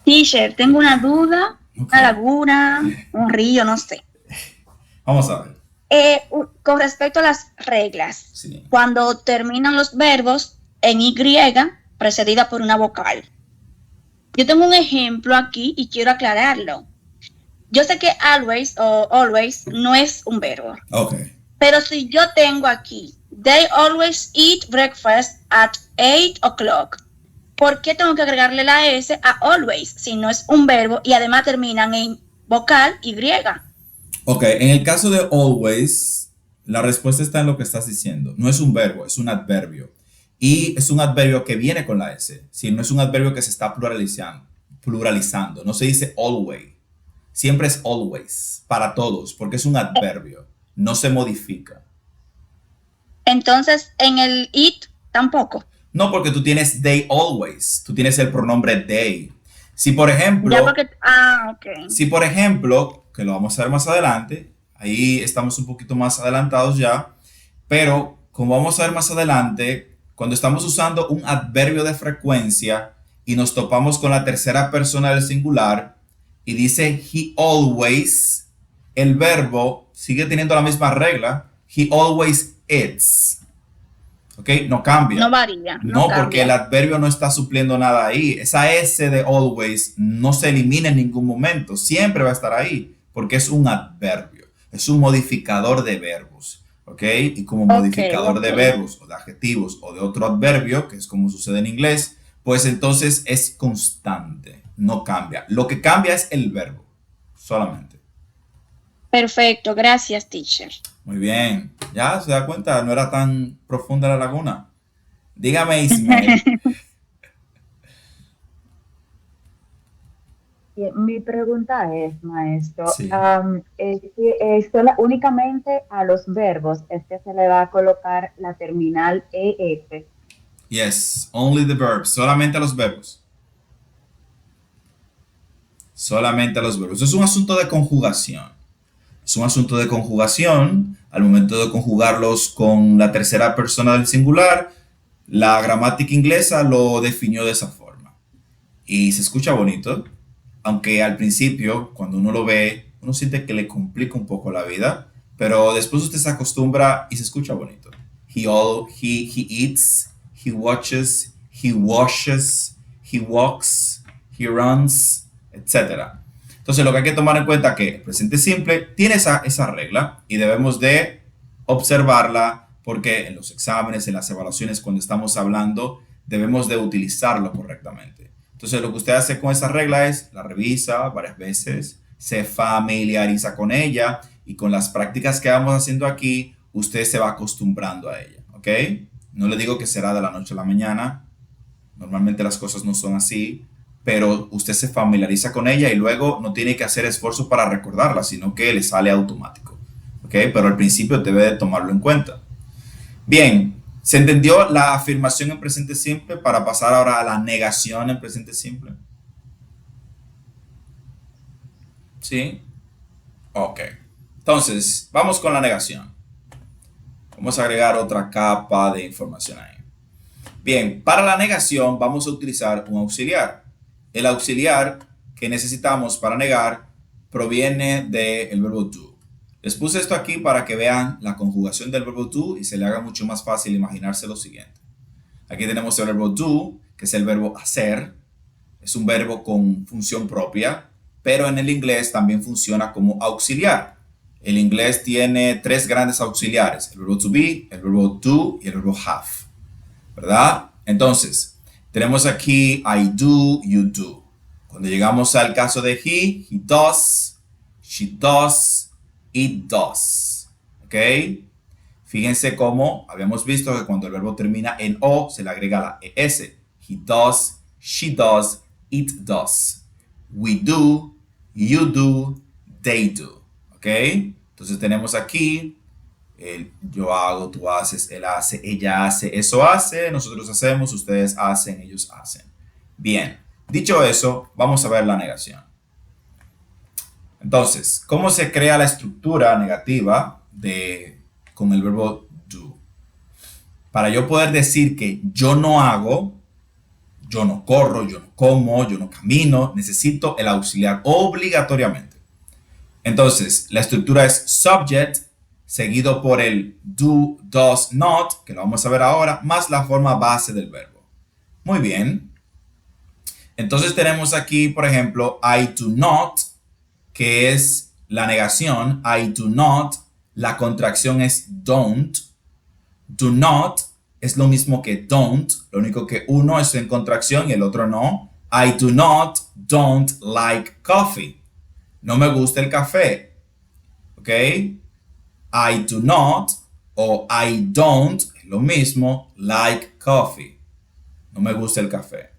Teacher, tengo una duda, Okay. una laguna, un río, no sé. Vamos a ver. Con respecto a las reglas, Sí. cuando terminan los verbos en Y precedida por una vocal. Yo tengo un ejemplo aquí y quiero aclararlo. yo sé que always o always no es un verbo, Ok. pero si yo tengo aquí, they always eat breakfast at 8 o'clock. ¿Por qué tengo que agregarle la S a always si no es un verbo y además terminan en vocal Y? Ok, en el caso de always, la respuesta está en lo que estás diciendo. No es un verbo, es un adverbio. Y es un adverbio que viene con la S. Si no es un adverbio que se está pluralizando. No se dice always. Siempre es always, para todos, porque es un adverbio. No se modifica. Entonces, en el it tampoco. No, porque tú tienes they always. Tú tienes el pronombre they. Si por ejemplo, Ya porque, ok. si por ejemplo, que lo vamos a ver más adelante, ahí estamos un poquito más adelantados ya, pero como vamos a ver más adelante, cuando estamos usando un adverbio de frecuencia y nos topamos con la tercera persona del singular y dice he always, el verbo sigue teniendo la misma regla, he always eats. ¿Ok? No cambia. No varía. No, cambia. porque el adverbio no está supliendo nada ahí. Esa S de always no se elimina en ningún momento. Siempre va a estar ahí, porque es un adverbio. Es un modificador de verbos. ¿Ok? Y como modificador de verbos o de adjetivos o de otro adverbio, que es como sucede en inglés, pues entonces es constante. No cambia. Lo que cambia es el verbo. Solamente. Perfecto. Gracias, teacher. Muy bien. Ya se da cuenta, no era tan profunda la laguna. Dígame, Ismael. Mi pregunta es, maestro, Sí. únicamente a los verbos es que se le va a colocar la terminal ES. Yes, only the verbs. Solamente a los verbos. Solamente a los verbos. Es un asunto de conjugación. Es un asunto de conjugación. Al momento de conjugarlos con la tercera persona del singular, la gramática inglesa lo definió de esa forma. Y se escucha bonito, aunque al principio, cuando uno lo ve, uno siente que le complica un poco la vida, pero después usted se acostumbra y se escucha bonito. He eats, he watches, he washes, he walks, he runs, etc. Entonces, lo que hay que tomar en cuenta es que el presente simple tiene esa regla y debemos de observarla porque en los exámenes, en las evaluaciones, cuando estamos hablando, debemos de utilizarlo correctamente. Entonces, lo que usted hace con esa regla es la revisa varias veces, se familiariza con ella y con las prácticas que vamos haciendo aquí, usted se va acostumbrando a ella, ¿ok? No le digo que será de la noche a la mañana, normalmente las cosas no son así, pero usted se familiariza con ella y luego no tiene que hacer esfuerzo para recordarla, sino que le sale automático, ¿ok? Pero al principio debe de tomarlo en cuenta. Bien, ¿se entendió la afirmación en presente simple para pasar ahora a la negación en presente simple? ¿Sí? Ok. Entonces, vamos con la negación. Vamos a agregar otra capa de información ahí. Bien, para la negación vamos a utilizar un auxiliar. El auxiliar que necesitamos para negar proviene del verbo do. Les puse esto aquí para que vean la conjugación del verbo do y se le haga mucho más fácil imaginarse lo siguiente. Aquí tenemos el verbo do, que es el verbo hacer. Es un verbo con función propia, pero en el inglés también funciona como auxiliar. El inglés tiene tres grandes auxiliares, el verbo to be, el verbo do y el verbo have, ¿verdad? Entonces, tenemos aquí I do, you do. Cuando llegamos al caso de he does, she does, it does. ¿Ok? Fíjense cómo habíamos visto que cuando el verbo termina en o, se le agrega la es. He does, she does, it does. We do, you do, they do. ¿Ok? Entonces tenemos aquí el yo hago, tú haces, él hace, ella hace, eso hace, nosotros hacemos, ustedes hacen, ellos hacen. Bien, dicho eso, vamos a ver la negación. Entonces, ¿cómo se crea la estructura negativa con el verbo do? Para yo poder decir que yo no hago, yo no corro, yo no como, yo no camino, necesito el auxiliar obligatoriamente. Entonces, la estructura es subject, seguido por el do, does, not, que lo vamos a ver ahora, más la forma base del verbo. Muy bien. Entonces tenemos aquí, por ejemplo, I do not que es la negación, I do not, la contracción es don't. Do not es lo mismo que don't, lo único que uno es en contracción y el otro no. I do not, don't like coffee. No me gusta el café. ¿Ok? I do not o I don't es lo mismo, like coffee. No me gusta el café.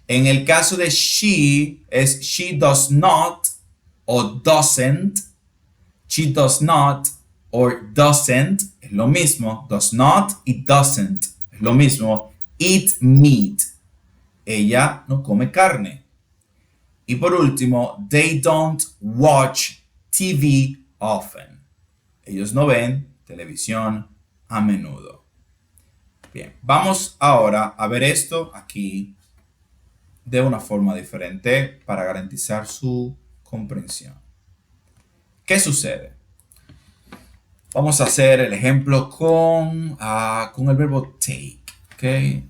En el caso de she, es she does not o doesn't. She does not or doesn't es lo mismo. Does not y doesn't es lo mismo. Eat meat. Ella no come carne. Y por último, they don't watch TV often. Ellos no ven televisión a menudo. Bien, vamos ahora a ver esto aquí de una forma diferente para garantizar su comprensión. ¿Qué sucede? Vamos a hacer el ejemplo con el verbo take. ¿Ok?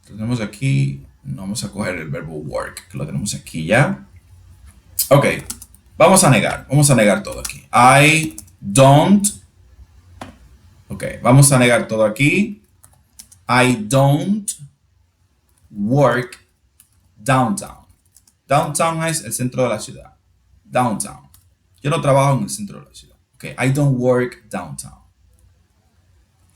Tenemos aquí, vamos a coger el verbo work, que lo tenemos aquí ya. Ok, vamos a negar todo aquí. I don't. Ok, vamos a negar todo aquí. I don't work downtown. Downtown es el centro de la ciudad. Downtown. Yo no trabajo en el centro de la ciudad. Ok, I don't work downtown.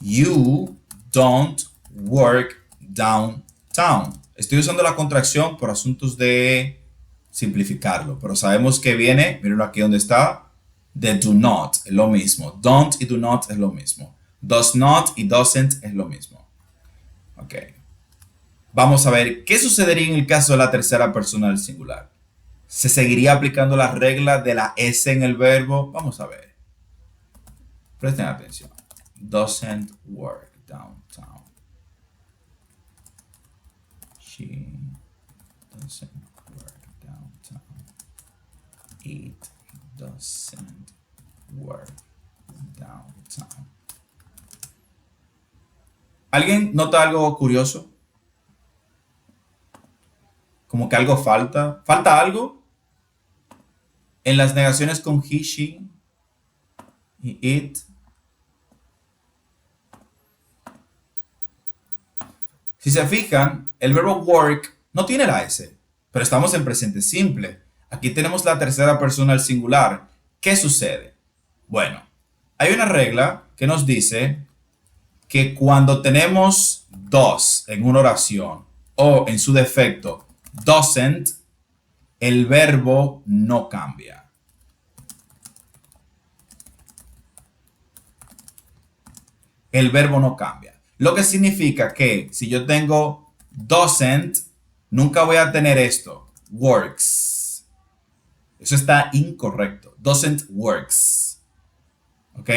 You don't work downtown. Estoy usando la contracción por asuntos de simplificarlo, pero sabemos que viene, mírenlo aquí donde está, de do not, es lo mismo. Don't y do not es lo mismo. Does not y doesn't es lo mismo. Ok. Vamos a ver qué sucedería en el caso de la tercera persona del singular. ¿Se seguiría aplicando la regla de la S en el verbo? Vamos a ver. Presten atención. Doesn't work downtown. She doesn't work downtown. It doesn't work downtown. ¿Alguien nota algo curioso? Como que algo falta. ¿Falta algo? En las negaciones con he, she y it. Si se fijan, el verbo work no tiene la S, pero estamos en presente simple. Aquí tenemos la tercera persona del singular. ¿Qué sucede? Bueno, hay una regla que nos dice que cuando tenemos dos en una oración o en su defecto doesn't, el verbo no cambia. El verbo no cambia. Lo que significa que si yo tengo doesn't, nunca voy a tener esto, works. Eso está incorrecto. Doesn't works. ¿Ok?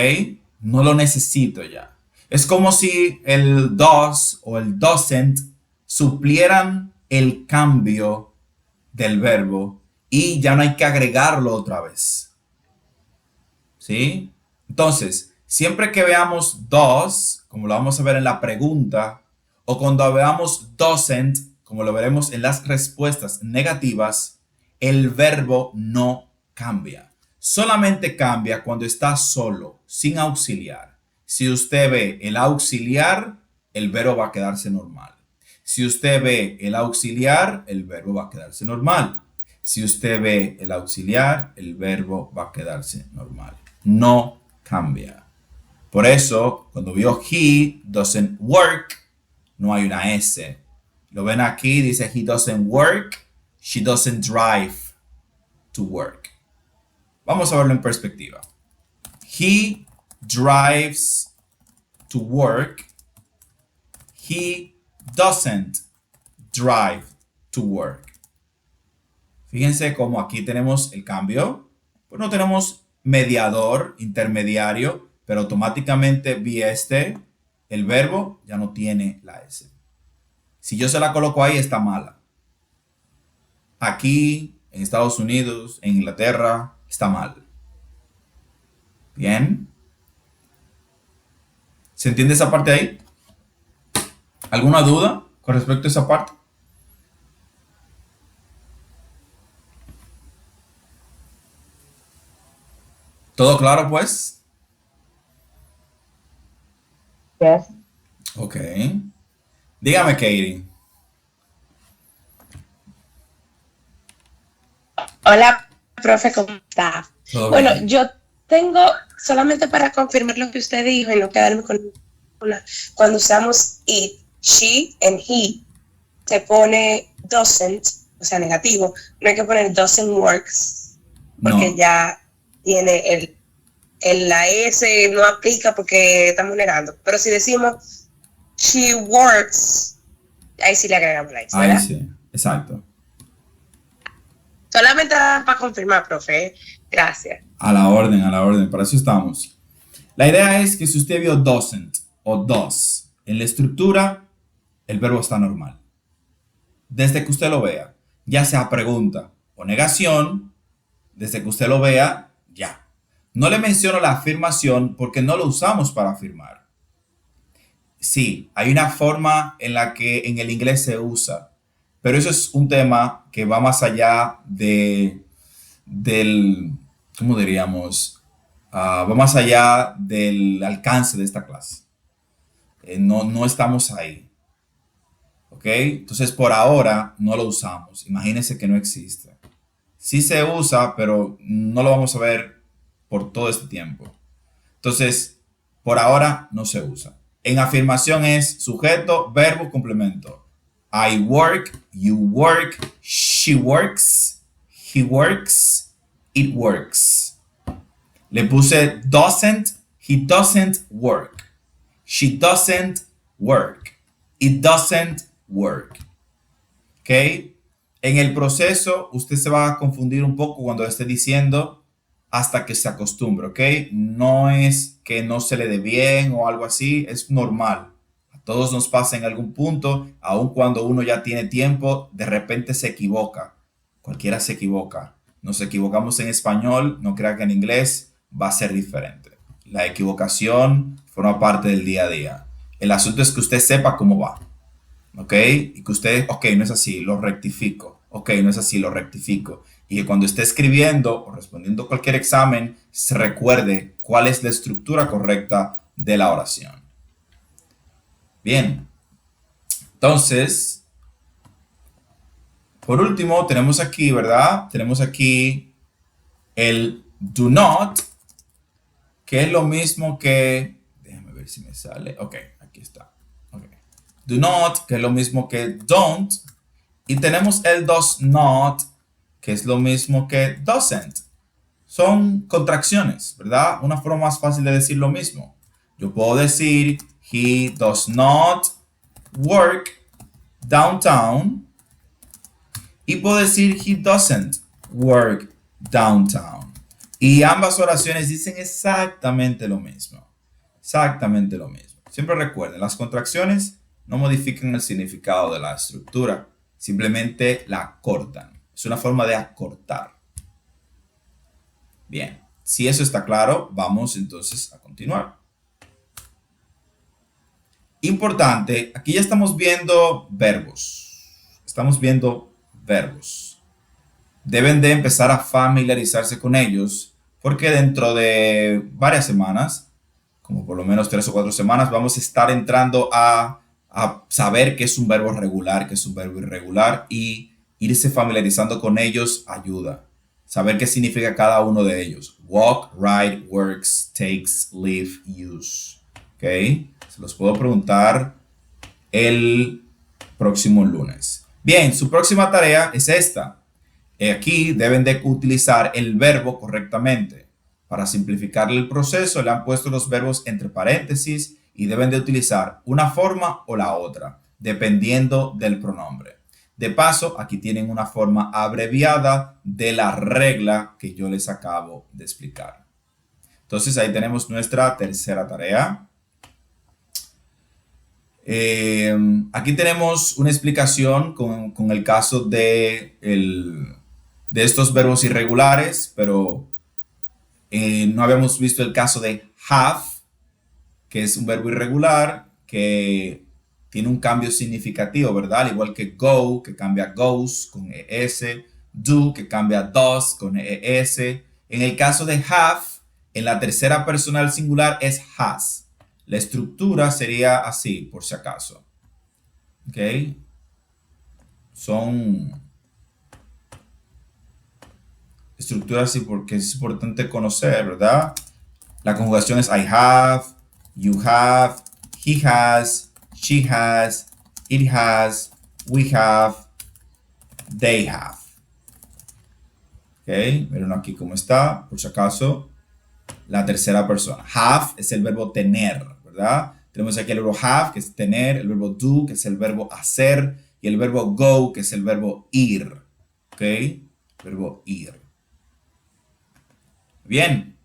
No lo necesito ya. Es como si el does o el doesn't suplieran el cambio del verbo y ya no hay que agregarlo otra vez. ¿Sí? Entonces, siempre que veamos does, como lo vamos a ver en la pregunta, o cuando veamos doesn't, como lo veremos en las respuestas negativas, el verbo no cambia. Solamente cambia cuando está solo, sin auxiliar. Si usted ve el auxiliar, el verbo va a quedarse normal. Si usted ve el auxiliar, el verbo va a quedarse normal. Si usted ve el auxiliar, el verbo va a quedarse normal. No cambia. Por eso, cuando vio he doesn't work, no hay una S. Lo ven aquí, dice he doesn't work, she doesn't drive to work. Vamos a verlo en perspectiva. He drives to work. He doesn't drive to work. Fíjense cómo aquí tenemos el cambio. Pues no tenemos mediador, intermediario, pero automáticamente vía el verbo ya no tiene la S. Si yo se la coloco ahí, está mala. Aquí, en Estados Unidos, en Inglaterra, está mal. Bien. ¿Se entiende esa parte ahí? ¿Alguna duda con respecto a esa parte? ¿Todo claro, pues? Yes. Ok. Dígame, Katie. Hola, profe, ¿cómo está? ¿Todo Bueno, bien? yo tengo, solamente para confirmar lo que usted dijo y no quedarme con cuando usamos it, she and he, se pone doesn't, o sea, negativo. No hay que poner doesn't works, porque No. ya tiene la S, no aplica porque estamos negando. Pero si decimos she works, ahí sí le agregamos la S, Ahí ¿verdad? sí. Exacto. Solamente para confirmar, profe. Gracias. A la orden, a la orden. Para eso estamos. La idea es que si usted vio doesn't o does en la estructura, el verbo está normal. Desde que usted lo vea, ya sea pregunta o negación, desde que usted lo vea, ya. No le menciono la afirmación porque no lo usamos para afirmar. Sí, hay una forma en la que en el inglés se usa, pero eso es un tema que va más allá del, ¿cómo diríamos? Va más allá del alcance de esta clase. No estamos ahí. ¿Ok? Entonces, por ahora no lo usamos. Imagínense que no existe. Sí se usa, pero no lo vamos a ver por todo este tiempo. Entonces, por ahora no se usa. En afirmación es sujeto, verbo, complemento. I work, you work, she works, he works, it works. Le puse doesn't, he doesn't work. She doesn't work. It doesn't work. ¿Ok? En el proceso, usted se va a confundir un poco cuando esté diciendo hasta que se acostumbre, ¿ok? No es que no se le dé bien o algo así, es normal. A todos nos pasa en algún punto, aun cuando uno ya tiene tiempo, de repente se equivoca. Cualquiera se equivoca. Nos equivocamos en español, no crea que en inglés va a ser diferente. La equivocación forma parte del día a día. El asunto es que usted sepa cómo va. ¿Ok? Y que usted, ok, no es así, lo rectifico. Ok, no es así, lo rectifico. Y que cuando esté escribiendo o respondiendo cualquier examen, se recuerde cuál es la estructura correcta de la oración. Bien. Entonces, por último, tenemos aquí, ¿verdad? Tenemos aquí el do not, que es lo mismo que, déjame ver si me sale. Ok, aquí está. Okay. Do not, que es lo mismo que don't. Y tenemos el does not, que es lo mismo que doesn't. Son contracciones, ¿verdad? Una forma más fácil de decir lo mismo. Yo puedo decir, he does not work downtown. Y puedo decir, he doesn't work downtown. Y ambas oraciones dicen exactamente lo mismo. Exactamente lo mismo. Siempre recuerden, las contracciones no modifican el significado de la estructura. Simplemente la acortan. Es una forma de acortar. Bien, si eso está claro, vamos entonces a continuar. Importante, aquí ya estamos viendo verbos. Estamos viendo verbos. Deben de empezar a familiarizarse con ellos porque dentro de varias semanas, como por lo menos 3 o 4 semanas, vamos a estar entrando a saber qué es un verbo regular, qué es un verbo irregular y irse familiarizando con ellos ayuda. Saber qué significa cada uno de ellos. Walk, ride, works, takes, live, use. ¿Ok? Se los puedo preguntar el próximo lunes. Bien, su próxima tarea es esta. Aquí deben de utilizar el verbo correctamente. Para simplificar el proceso, le han puesto los verbos entre paréntesis y deben de utilizar una forma o la otra, dependiendo del pronombre. De paso, aquí tienen una forma abreviada de la regla que yo les acabo de explicar. Entonces, ahí tenemos nuestra tercera tarea. Aquí tenemos una explicación con el caso de estos verbos irregulares, pero no habíamos visto el caso de have, que es un verbo irregular que tiene un cambio significativo, ¿verdad? Al igual que go, que cambia goes con ES, do, que cambia does con ES. En el caso de have, en la tercera persona del singular es has. La estructura sería así, por si acaso. ¿Ok? Son estructuras así porque es importante conocer, ¿verdad? La conjugación es I have, you have, he has, she has, it has, we have, they have. ¿Ok? Miren aquí cómo está, por si acaso. La tercera persona. Have es el verbo tener, ¿verdad? Tenemos aquí el verbo have, que es tener, el verbo do, que es el verbo hacer, y el verbo go, que es el verbo ir. ¿Ok? Verbo ir. Bien.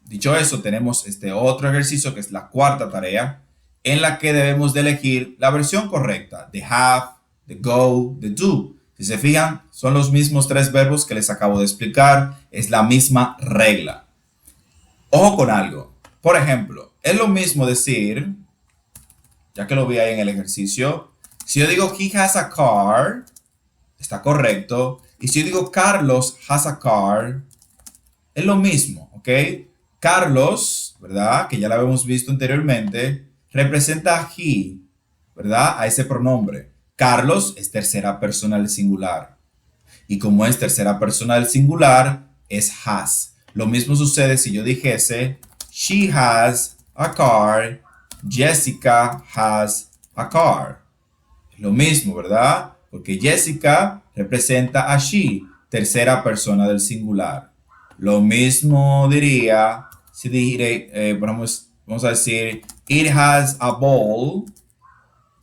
Dicho eso, tenemos este otro ejercicio, que es la cuarta tarea, en la que debemos de elegir la versión correcta. The have, the go, the do. Si se fijan, son los mismos tres verbos que les acabo de explicar. Es la misma regla. Ojo con algo. Por ejemplo, es lo mismo decir, ya que lo vi ahí en el ejercicio, si yo digo he has a car, está correcto. Y si yo digo Carlos has a car, es lo mismo, ¿ok? Carlos, ¿verdad? Que ya lo habíamos visto anteriormente, representa a he, ¿verdad? A ese pronombre. Carlos es tercera persona del singular. Y como es tercera persona del singular, es has. Lo mismo sucede si yo dijese, she has a car, Jessica has a car. Es lo mismo, ¿verdad? Porque Jessica representa a she, tercera persona del singular. Lo mismo diría, si diré, vamos a decir, it has a ball,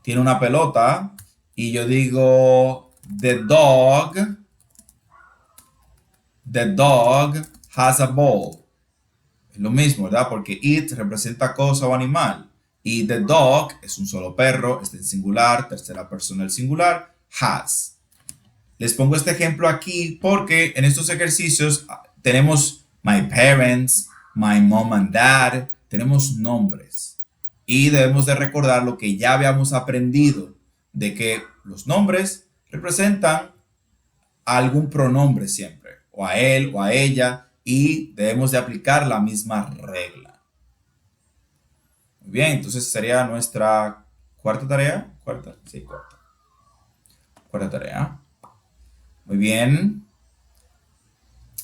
tiene una pelota, y yo digo, the dog has a ball. Es lo mismo, ¿verdad? Porque it representa cosa o animal. Y the dog es un solo perro, está en singular, tercera persona del singular, has. Les pongo este ejemplo aquí porque en estos ejercicios tenemos my parents, my mom and dad, tenemos nombres. Y debemos de recordar lo que ya habíamos aprendido, de que los nombres representan a algún pronombre siempre, o a él o a ella, y debemos de aplicar la misma regla. Muy bien, entonces sería nuestra cuarta tarea. ¿Cuarta? Sí, cuarta. Cuarta tarea. Muy bien.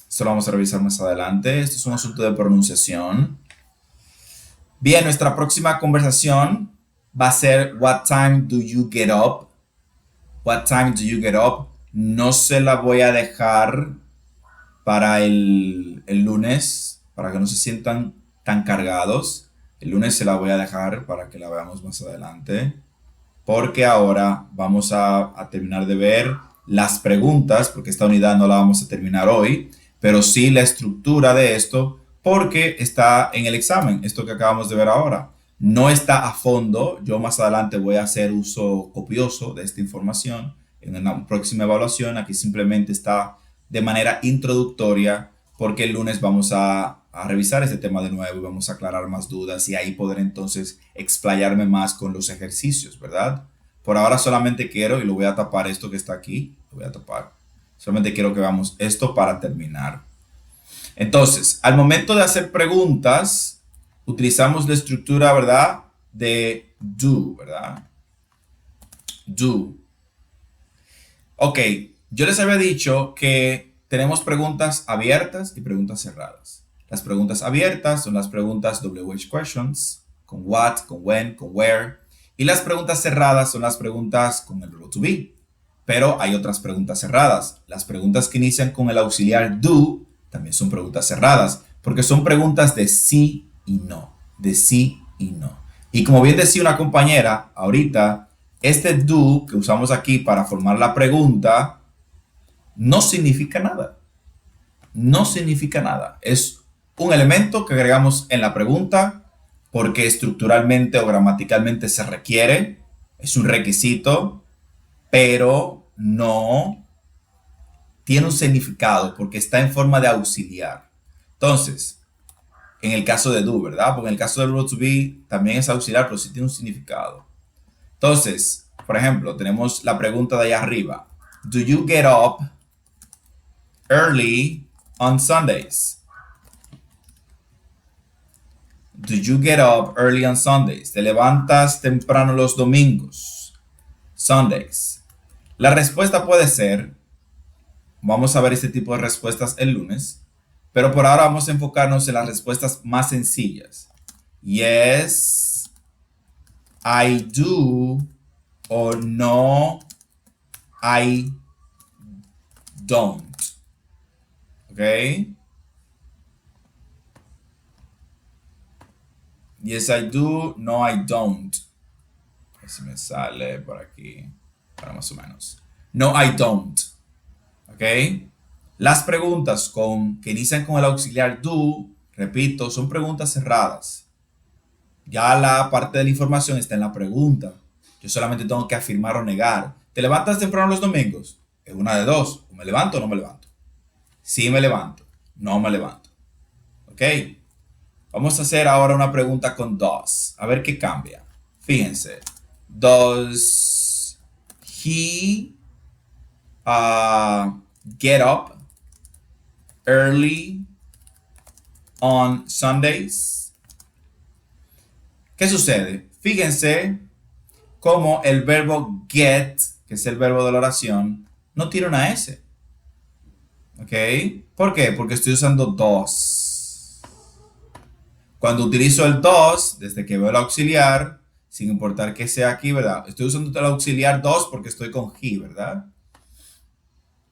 Esto lo vamos a revisar más adelante. Esto es un asunto de pronunciación. Bien, nuestra próxima conversación va a ser What time do you get up? What time do you get up? No se la voy a dejar para el lunes, para que no se sientan tan cargados. El lunes se la voy a dejar para que la veamos más adelante. Porque ahora vamos a terminar de ver las preguntas, porque esta unidad no la vamos a terminar hoy, pero sí la estructura de esto, porque está en el examen, esto que acabamos de ver ahora. No está a fondo. Yo más adelante voy a hacer uso copioso de esta información en una próxima evaluación. Aquí simplemente está de manera introductoria porque el lunes vamos a revisar este tema de nuevo y vamos a aclarar más dudas y ahí poder entonces explayarme más con los ejercicios, ¿verdad? Por ahora solamente quiero, y lo voy a tapar esto que está aquí, lo voy a tapar. Solamente quiero que veamos esto para terminar. Entonces, al momento de hacer preguntas, utilizamos la estructura, ¿verdad? De do, ¿verdad? Do. Ok, yo les había dicho que tenemos preguntas abiertas y preguntas cerradas. Las preguntas abiertas son las preguntas WH questions, con what, con when, con where. Y las preguntas cerradas son las preguntas con el verbo to be. Pero hay otras preguntas cerradas. Las preguntas que inician con el auxiliar do también son preguntas cerradas, porque son preguntas de sí y no, de sí y no. Y como bien decía una compañera ahorita, este do que usamos aquí para formar la pregunta no significa nada. No significa nada. Es un elemento que agregamos en la pregunta porque estructuralmente o gramaticalmente se requiere. Es un requisito, pero no tiene un significado porque está en forma de auxiliar. Entonces, en el caso de do, ¿verdad? Porque en el caso del verbo to be también es auxiliar, pero sí tiene un significado. Entonces, por ejemplo, tenemos la pregunta de allá arriba. Do you get up early on Sundays? Do you get up early on Sundays? ¿Te levantas temprano los domingos? Sundays. La respuesta puede ser, vamos a ver este tipo de respuestas el lunes, pero por ahora vamos a enfocarnos en las respuestas más sencillas. Yes, I do, o no, I don't. ¿Ok? Yes, I do. No, I don't. A ver si me sale por aquí. Para más o menos. No, I don't. ¿Ok? Las preguntas que inician con el auxiliar do, repito, son preguntas cerradas. Ya la parte de la información está en la pregunta. Yo solamente tengo que afirmar o negar. ¿Te levantas temprano los domingos? Es una de dos. ¿O me levanto o no me levanto? Sí me levanto. No me levanto. ¿Ok? Vamos a hacer ahora una pregunta con does. A ver qué cambia. Fíjense. Does he get up early on Sundays? ¿Qué sucede? Fíjense cómo el verbo get, que es el verbo de la oración, no tiene una S. ¿Ok? ¿Por qué? Porque estoy usando does. Cuando utilizo el does, desde que veo el auxiliar, sin importar que sea aquí, ¿verdad? Estoy usando el auxiliar does porque estoy con he, ¿verdad?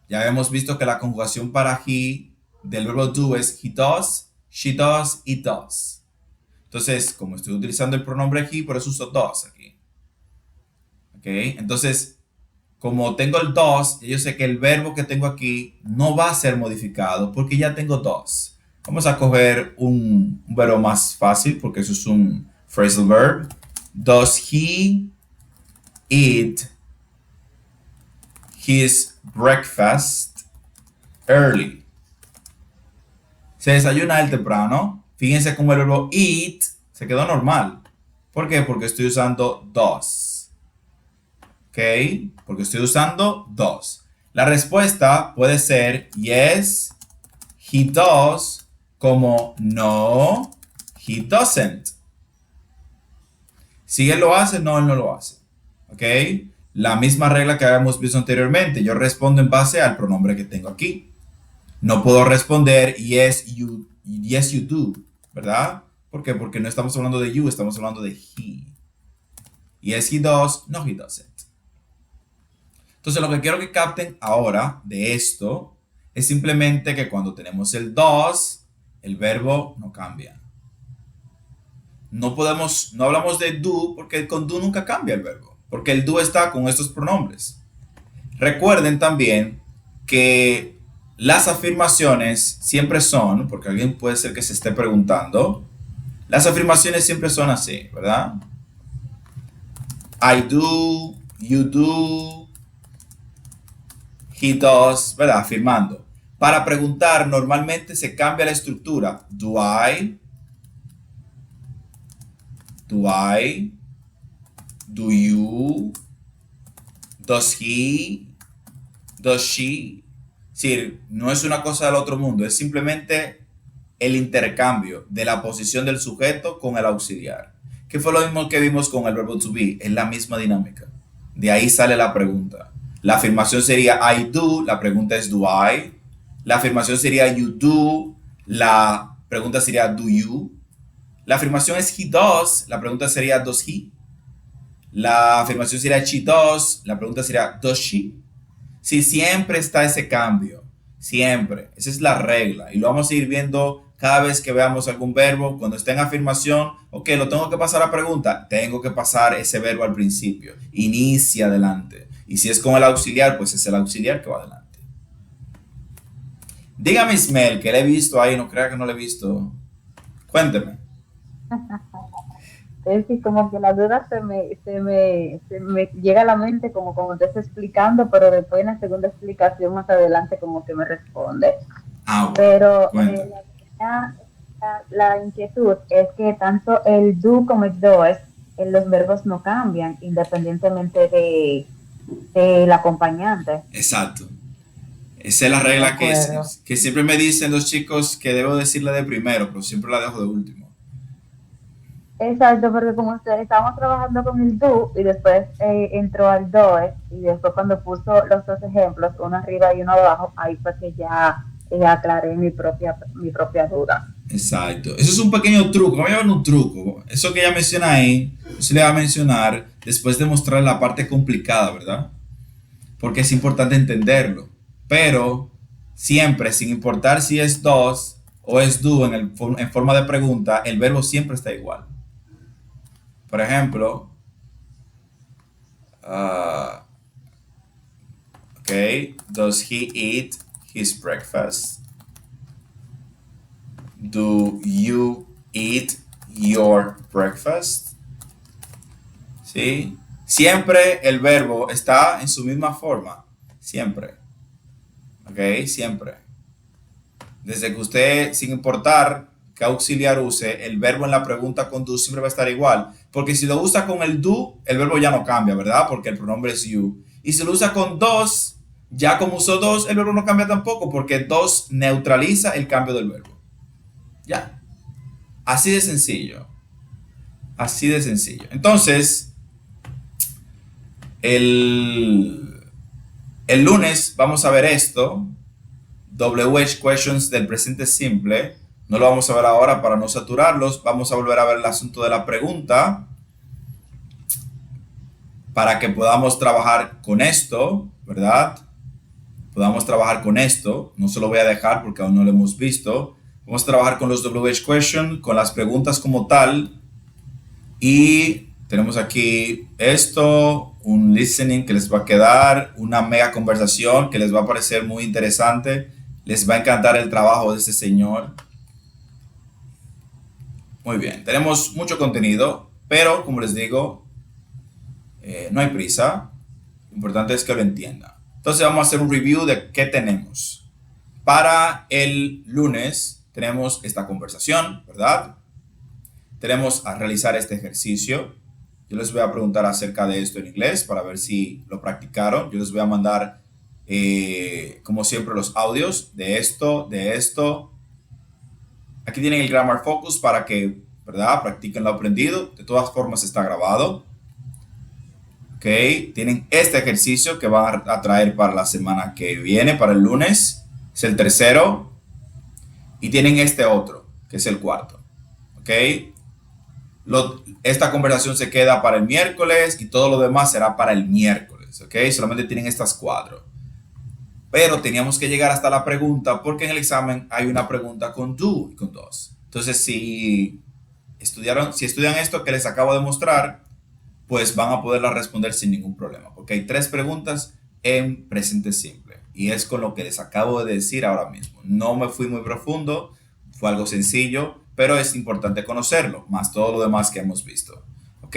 Ya hemos visto que la conjugación para he del verbo do es he does, she does, it does. Entonces, como estoy utilizando el pronombre he, por eso uso does aquí. ¿Ok? Entonces, como tengo el does, yo sé que el verbo que tengo aquí no va a ser modificado porque ya tengo does. Vamos a coger un verbo más fácil porque eso es un phrasal verb. Does he eat his breakfast early? Se desayuna él temprano. Fíjense cómo el verbo eat se quedó normal. ¿Por qué? Porque estoy usando does. ¿Ok? Porque estoy usando does. La respuesta puede ser yes, he does, como no, he doesn't. Si él lo hace, no, él no lo hace. ¿Ok? La misma regla que habíamos visto anteriormente. Yo respondo en base al pronombre que tengo aquí. No puedo responder yes, you do, ¿verdad? ¿Por qué? Porque no estamos hablando de you, estamos hablando de he. Yes, he does, no, he doesn't. Entonces, lo que quiero que capten ahora de esto es simplemente que cuando tenemos el does, el verbo no cambia. No hablamos de do porque con do nunca cambia el verbo, porque el do está con estos pronombres. Recuerden también que las afirmaciones siempre son, porque alguien puede ser que se esté preguntando, las afirmaciones siempre son así, ¿verdad? I do, you do, he does, ¿verdad? Afirmando. Para preguntar, normalmente se cambia la estructura. Do I, do you, does he, does she. Es decir, no es una cosa del otro mundo, es simplemente el intercambio de la posición del sujeto con el auxiliar. Que fue lo mismo que vimos con el verbo to be, es la misma dinámica. De ahí sale la pregunta. La afirmación sería I do, la pregunta es do I. La afirmación sería you do, la pregunta sería do you. La afirmación es he does, la pregunta sería does he. La afirmación sería she does, la pregunta sería does she. Sí, siempre está ese cambio, siempre. Esa es la regla y lo vamos a ir viendo cada vez que veamos algún verbo. Cuando esté en afirmación, ok, lo tengo que pasar a pregunta, tengo que pasar ese verbo al principio, inicia adelante. Y si es con el auxiliar, pues es el auxiliar que va adelante. Dígame, Ismael, que le he visto ahí, no crea que no le he visto. Cuénteme. Es que como que la duda se me llega a la mente como te está explicando, pero después en la segunda explicación más adelante como que me responde. Bueno, pero la inquietud es que tanto el do como el does, los verbos no cambian independientemente de el acompañante. Exacto. Esa es la regla que siempre me dicen los chicos que debo decirle de primero, pero siempre la dejo de último. Exacto, porque como estábamos trabajando con el do y después entró al doe y después cuando puso los dos ejemplos, uno arriba y uno abajo, ahí fue que ya aclaré mi propia duda. Exacto. Eso es un pequeño truco. Vamos a ver un truco. Eso que ella menciona ahí, se le va a mencionar después de mostrar la parte complicada, ¿verdad? Porque es importante entenderlo. Pero siempre, sin importar si es dos o es do en forma de pregunta, el verbo siempre está igual. Por ejemplo, does he eat his breakfast? Do you eat your breakfast? ¿Sí? Siempre el verbo está en su misma forma. Siempre. ¿Ok? Siempre. Desde que usted, sin importar qué auxiliar use, el verbo en la pregunta con do siempre va a estar igual. Porque si lo usa con el do, el verbo ya no cambia, ¿verdad? Porque el pronombre es you. Y si lo usa con dos, ya como usó dos, el verbo no cambia tampoco, porque dos neutraliza el cambio del verbo. Ya. Así de sencillo. Así de sencillo. Entonces, el lunes vamos a ver esto. WH questions del presente simple. No lo vamos a ver ahora para no saturarlos. Vamos a volver a ver el asunto de la pregunta para que podamos trabajar con esto, ¿verdad? Podamos trabajar con esto. No se lo voy a dejar porque aún no lo hemos visto. Vamos a trabajar con los WH questions, con las preguntas como tal. Y tenemos aquí esto, un listening que les va a quedar, una mega conversación que les va a parecer muy interesante. Les va a encantar el trabajo de este señor. Muy bien, tenemos mucho contenido, pero como les digo, no hay prisa. Lo importante es que lo entiendan. Entonces vamos a hacer un review de qué tenemos. Para el lunes tenemos esta conversación, ¿verdad? Tenemos a realizar este ejercicio. Yo les voy a preguntar acerca de esto en inglés para ver si lo practicaron. Yo les voy a mandar, como siempre, los audios de esto, de esto. Aquí tienen el Grammar Focus para que, ¿verdad?, practiquen lo aprendido. De todas formas está grabado. Ok, tienen este ejercicio que van a traer para la semana que viene, para el lunes. Es el tercero. Y tienen este otro, que es el cuarto. Ok. Esta conversación se queda para el miércoles y todo lo demás será para el miércoles. Ok, solamente tienen estas 4. Pero teníamos que llegar hasta la pregunta porque en el examen hay una pregunta con do y con does. Entonces, si estudian esto que les acabo de mostrar, pues van a poderla responder sin ningún problema. Porque hay 3 preguntas en presente simple. Y es con lo que les acabo de decir ahora mismo. No me fui muy profundo, fue algo sencillo, pero es importante conocerlo, más todo lo demás que hemos visto. ¿Ok?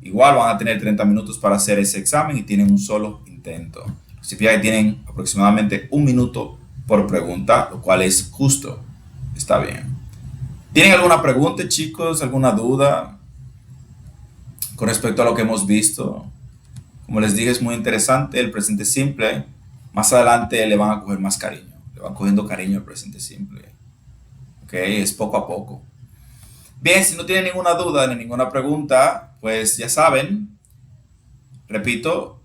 Igual van a tener 30 minutos para hacer ese examen y tienen un solo intento. Significa que tienen aproximadamente 1 minuto por pregunta, lo cual es justo. Está bien. ¿Tienen alguna pregunta, chicos? ¿Alguna duda con respecto a lo que hemos visto? Como les dije, es muy interesante el presente simple. Más adelante le van a coger más cariño. Le van cogiendo cariño al presente simple. Ok, es poco a poco. Bien, si no tienen ninguna duda ni ninguna pregunta, pues ya saben, repito,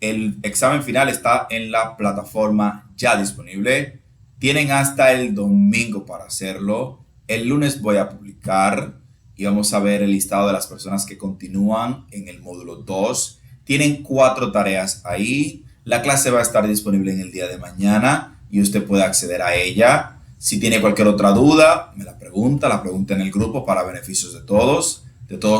el examen final está en la plataforma ya disponible. Tienen hasta el domingo para hacerlo. El lunes voy a publicar y vamos a ver el listado de las personas que continúan en el módulo 2. Tienen 4 tareas ahí. La clase va a estar disponible en el día de mañana y usted puede acceder a ella. Si tiene cualquier otra duda, me la pregunta en el grupo para beneficios de todos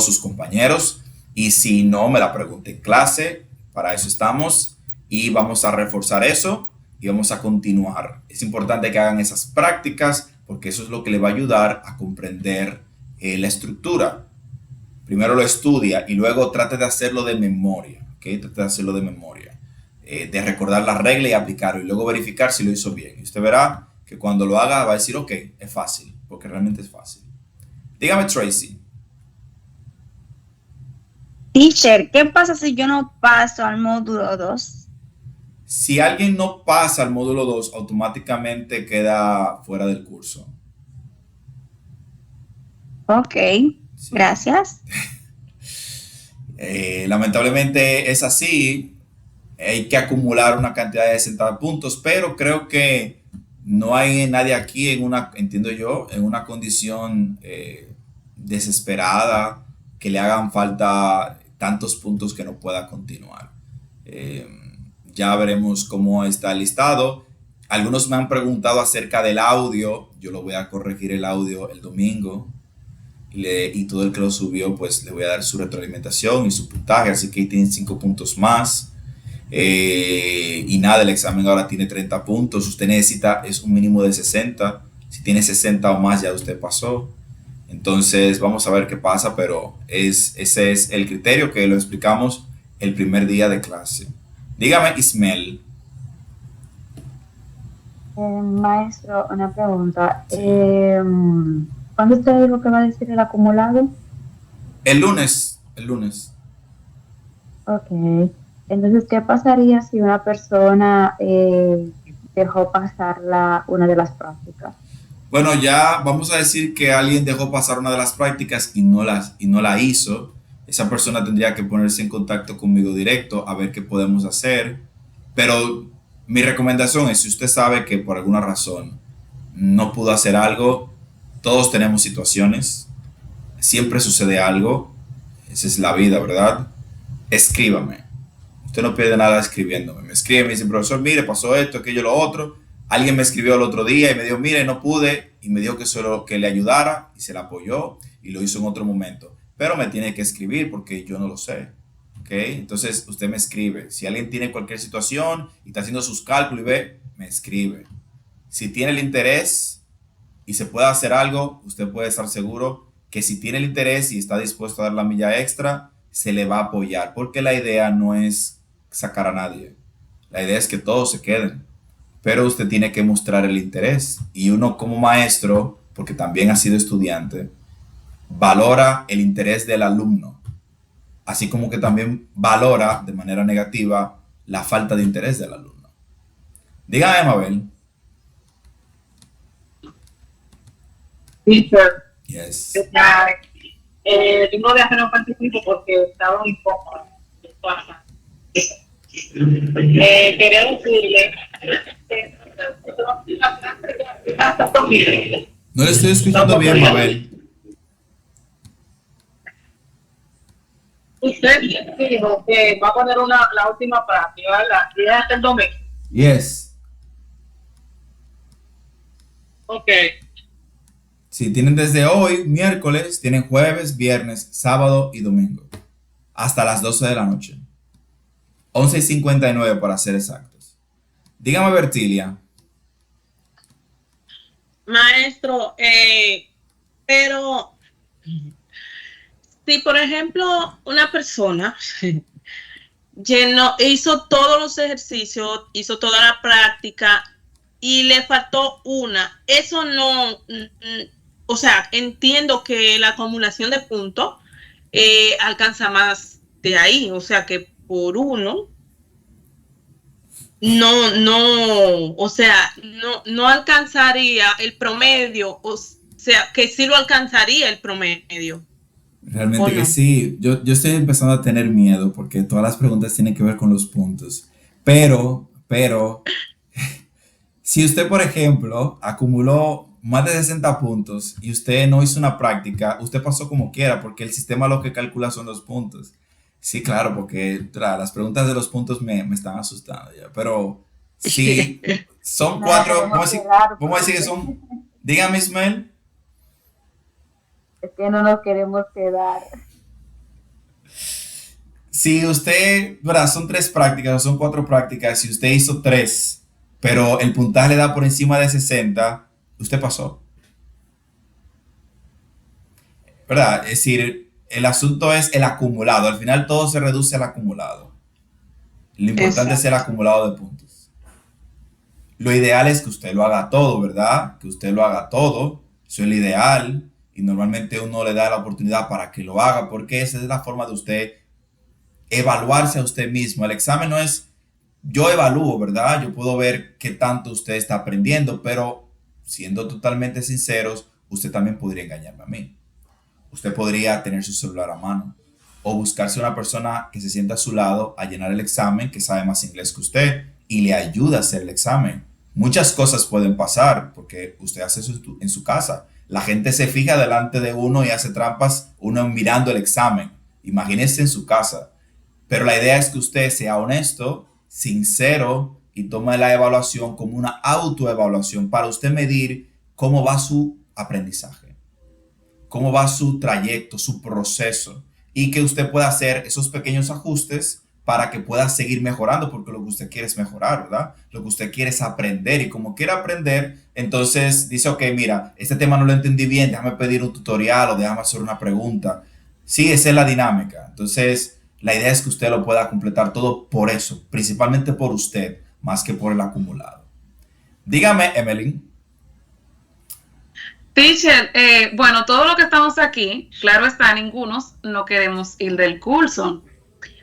sus compañeros. Y si no, me la pregunta en clase, para eso estamos. Y vamos a reforzar eso y vamos a continuar. Es importante que hagan esas prácticas porque eso es lo que le va a ayudar a comprender la estructura. Primero lo estudia y luego trate de hacerlo de memoria. ¿Okay? Trate de hacerlo de memoria. De recordar la regla y aplicarlo y luego verificar si lo hizo bien. Y usted verá que cuando lo haga va a decir, ok, es fácil, porque realmente es fácil. Dígame, Tracy. Teacher, ¿qué pasa si yo no paso al módulo 2? Si alguien no pasa al módulo 2, automáticamente queda fuera del curso. Ok. Sí. Gracias. Lamentablemente es así. Hay que acumular una cantidad de 60 puntos, pero creo que no hay nadie aquí entiendo yo, en una condición desesperada que le hagan falta tantos puntos que no pueda continuar. Eh, ya veremos cómo está el listado. Algunos me han preguntado acerca del audio. Yo lo voy a corregir el audio el domingo. Y todo el que lo subió, pues le voy a dar su retroalimentación y su puntaje. Así que ahí tienen 5 puntos más. Y nada, el examen ahora tiene 30 puntos. Usted necesita es un mínimo de 60. Si tiene 60 o más, ya usted pasó. Entonces, vamos a ver qué pasa, pero ese es el criterio que lo explicamos el primer día de clase. Dígame, Ismael. Maestro, una pregunta. ¿Cuándo usted dijo que va a decir el acumulado? El lunes. Ok. Entonces, ¿qué pasaría si una persona dejó pasar una de las prácticas? Bueno, ya vamos a decir que alguien dejó pasar una de las prácticas y no la hizo. Esa persona tendría que ponerse en contacto conmigo directo a ver qué podemos hacer. Pero mi recomendación es, si usted sabe que por alguna razón no pudo hacer algo, todos tenemos situaciones, siempre sucede algo, esa es la vida, ¿verdad? Escríbame. Usted no pierde nada escribiéndome. Me escribe, me dice, profesor, mire, pasó esto, aquello, lo otro. Alguien me escribió el otro día y me dijo, mire, no pude, y me dijo que le ayudara, y se le apoyó, y lo hizo en otro momento. Pero me tiene que escribir porque yo no lo sé. ¿Ok? Entonces, usted me escribe. Si alguien tiene cualquier situación y está haciendo sus cálculos y ve, me escribe. Si tiene el interés y se puede hacer algo, usted puede estar seguro que si tiene el interés y está dispuesto a dar la milla extra, se le va a apoyar. Porque la idea no es sacar a nadie. La idea es que todos se queden. Pero usted tiene que mostrar el interés. Y uno como maestro, porque también ha sido estudiante, valora el interés del alumno. Así como que también valora de manera negativa la falta de interés del alumno. Dígame, Mabel. Sí, sir. Yes. Tengo de hacer un participo porque estaba muy poco. Quería decirle. No le estoy escuchando bien, Mabel. Usted dijo que va a poner la última práctica, ¿verdad? Y es hasta el domingo. Yes. Ok. Si tienen desde hoy, miércoles, tienen jueves, viernes, sábado y domingo. Hasta las 12 de la noche. 11:59 para ser exactos. Dígame, Bertilia. Maestro, pero si por ejemplo una persona hizo todos los ejercicios, hizo toda la práctica y le faltó una, eso no, o sea, entiendo que la acumulación de puntos alcanza más de ahí, o sea que por uno o sea, no alcanzaría el promedio, o sea, que sí lo alcanzaría el promedio. Realmente que no. sí. Yo estoy empezando a tener miedo porque todas las preguntas tienen que ver con los puntos. Pero, si usted, por ejemplo, acumuló más de 60 puntos y usted no hizo una práctica, usted pasó como quiera porque el sistema lo que calcula son los puntos. Sí, claro, porque las preguntas de los puntos me están asustando ya. Pero sí, son 4. Vamos a decir que son. Dígame, Ismael. Es que no nos queremos quedar. Si usted, ¿verdad? Son 3 prácticas o son 4 prácticas. Si usted hizo 3, pero el puntaje le da por encima de 60, usted pasó. ¿Verdad? Es decir, el asunto es el acumulado. Al final todo se reduce al acumulado. Lo importante es el acumulado de puntos. Lo ideal es que usted lo haga todo, ¿verdad? Que usted lo haga todo. Eso es lo ideal. Y normalmente uno le da la oportunidad para que lo haga porque esa es la forma de usted evaluarse a usted mismo. El examen no es, yo evalúo, ¿verdad? Yo puedo ver qué tanto usted está aprendiendo, pero siendo totalmente sinceros, usted también podría engañarme a mí. usted podría tener su celular a mano o buscarse una persona que se sienta a su lado a llenar el examen, que sabe más inglés que usted y le ayuda a hacer el examen. Muchas cosas pueden pasar porque usted hace eso en su casa. La gente se fija delante de uno y hace trampas, uno mirando el examen. Imagínese en su casa. Pero la idea es que usted sea honesto, sincero y tome la evaluación como una autoevaluación para usted medir cómo va su aprendizaje, cómo va su trayecto, su proceso, y que usted pueda hacer esos pequeños ajustes para que pueda seguir mejorando, porque lo que usted quiere es mejorar, ¿verdad? Lo que usted quiere es aprender, y como quiere aprender, entonces dice, ok, mira, este tema no lo entendí bien, déjame pedir un tutorial o déjame hacer una pregunta. Sí, esa es la dinámica. Entonces, la idea es que usted lo pueda completar todo por eso, principalmente por usted, más que por el acumulado. Dígame, Emily. Teacher, bueno, todo lo que estamos aquí, claro está, ningunos no queremos ir del curso.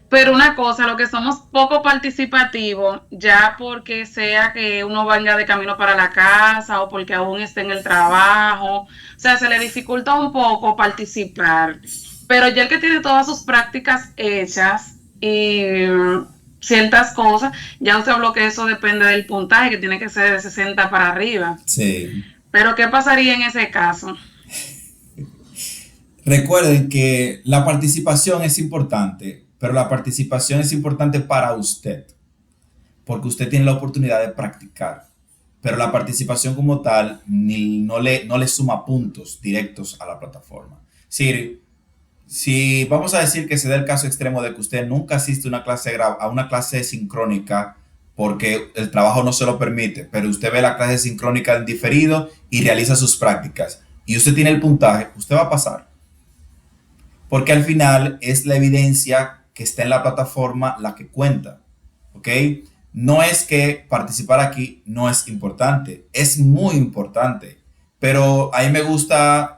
Pero una cosa, lo que somos poco participativos, ya porque sea que uno venga de camino para la casa o porque aún esté en el trabajo, o sea, se le dificulta un poco participar. Pero ya el que tiene todas sus prácticas hechas y ciertas cosas, ya usted habló que eso depende del puntaje, que tiene que ser de 60 para arriba. Sí. Pero ¿qué pasaría en ese caso? Recuerden que la participación es importante, pero la participación es importante para usted, porque usted tiene la oportunidad de practicar. Pero la participación como tal no le suma puntos directos a la plataforma. Si vamos a decir que se da el caso extremo de que usted nunca asiste a una clase sincrónica porque el trabajo no se lo permite, pero usted ve la clase sincrónica en diferido y realiza sus prácticas y usted tiene el puntaje, usted va a pasar. Porque al final es la evidencia que está en la plataforma la que cuenta, ¿ok? No es que participar aquí no es importante, es muy importante, pero a mí me gusta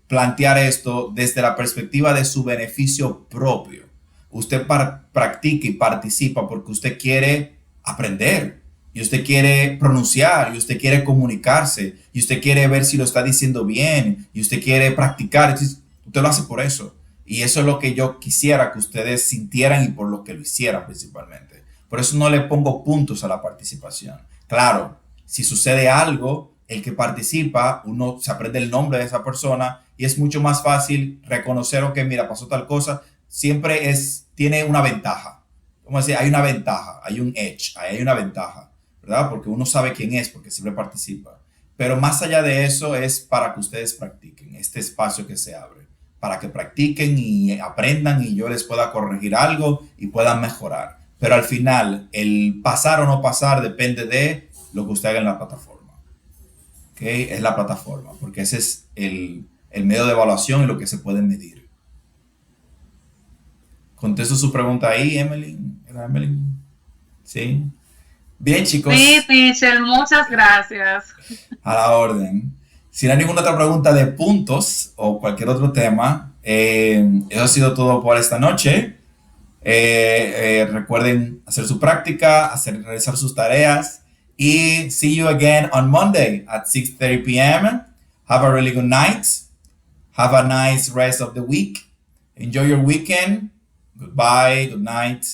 plantear esto desde la perspectiva de su beneficio propio. Usted practica y participa porque usted quiere aprender, y usted quiere pronunciar, y usted quiere comunicarse, y usted quiere ver si lo está diciendo bien, y usted quiere practicar. Entonces, usted lo hace por eso. Y eso es lo que yo quisiera que ustedes sintieran y por lo que lo hicieran principalmente. Por eso no le pongo puntos a la participación. Claro, si sucede algo, el que participa, uno se aprende el nombre de esa persona y es mucho más fácil reconocer, ok, mira, pasó tal cosa. Siempre tiene una ventaja. Como decir, hay una ventaja, hay un edge, hay una ventaja, ¿verdad? Porque uno sabe quién es, porque siempre participa. Pero más allá de eso es para que ustedes practiquen este espacio que se abre, para que practiquen y aprendan y yo les pueda corregir algo y puedan mejorar. Pero al final, el pasar o no pasar depende de lo que usted haga en la plataforma. ¿Ok? Es la plataforma, porque ese es el medio de evaluación y lo que se puede medir. ¿Contesto su pregunta ahí, Emily? ¿Era Emily? ¿Sí? Bien, chicos. Sí, teacher, muchas gracias. A la orden. Si no hay ninguna otra pregunta de puntos o cualquier otro tema, eso ha sido todo por esta noche. Recuerden hacer su práctica, realizar sus tareas y see you again on Monday at 6:30 p.m. Have a really good night. Have a nice rest of the week. Enjoy your weekend. Goodbye. Good night.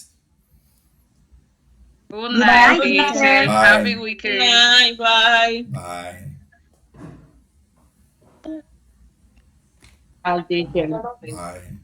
Good night, Bye. teacher. Bye. Happy weekend. Bye. Bye. Al teacher. Bye.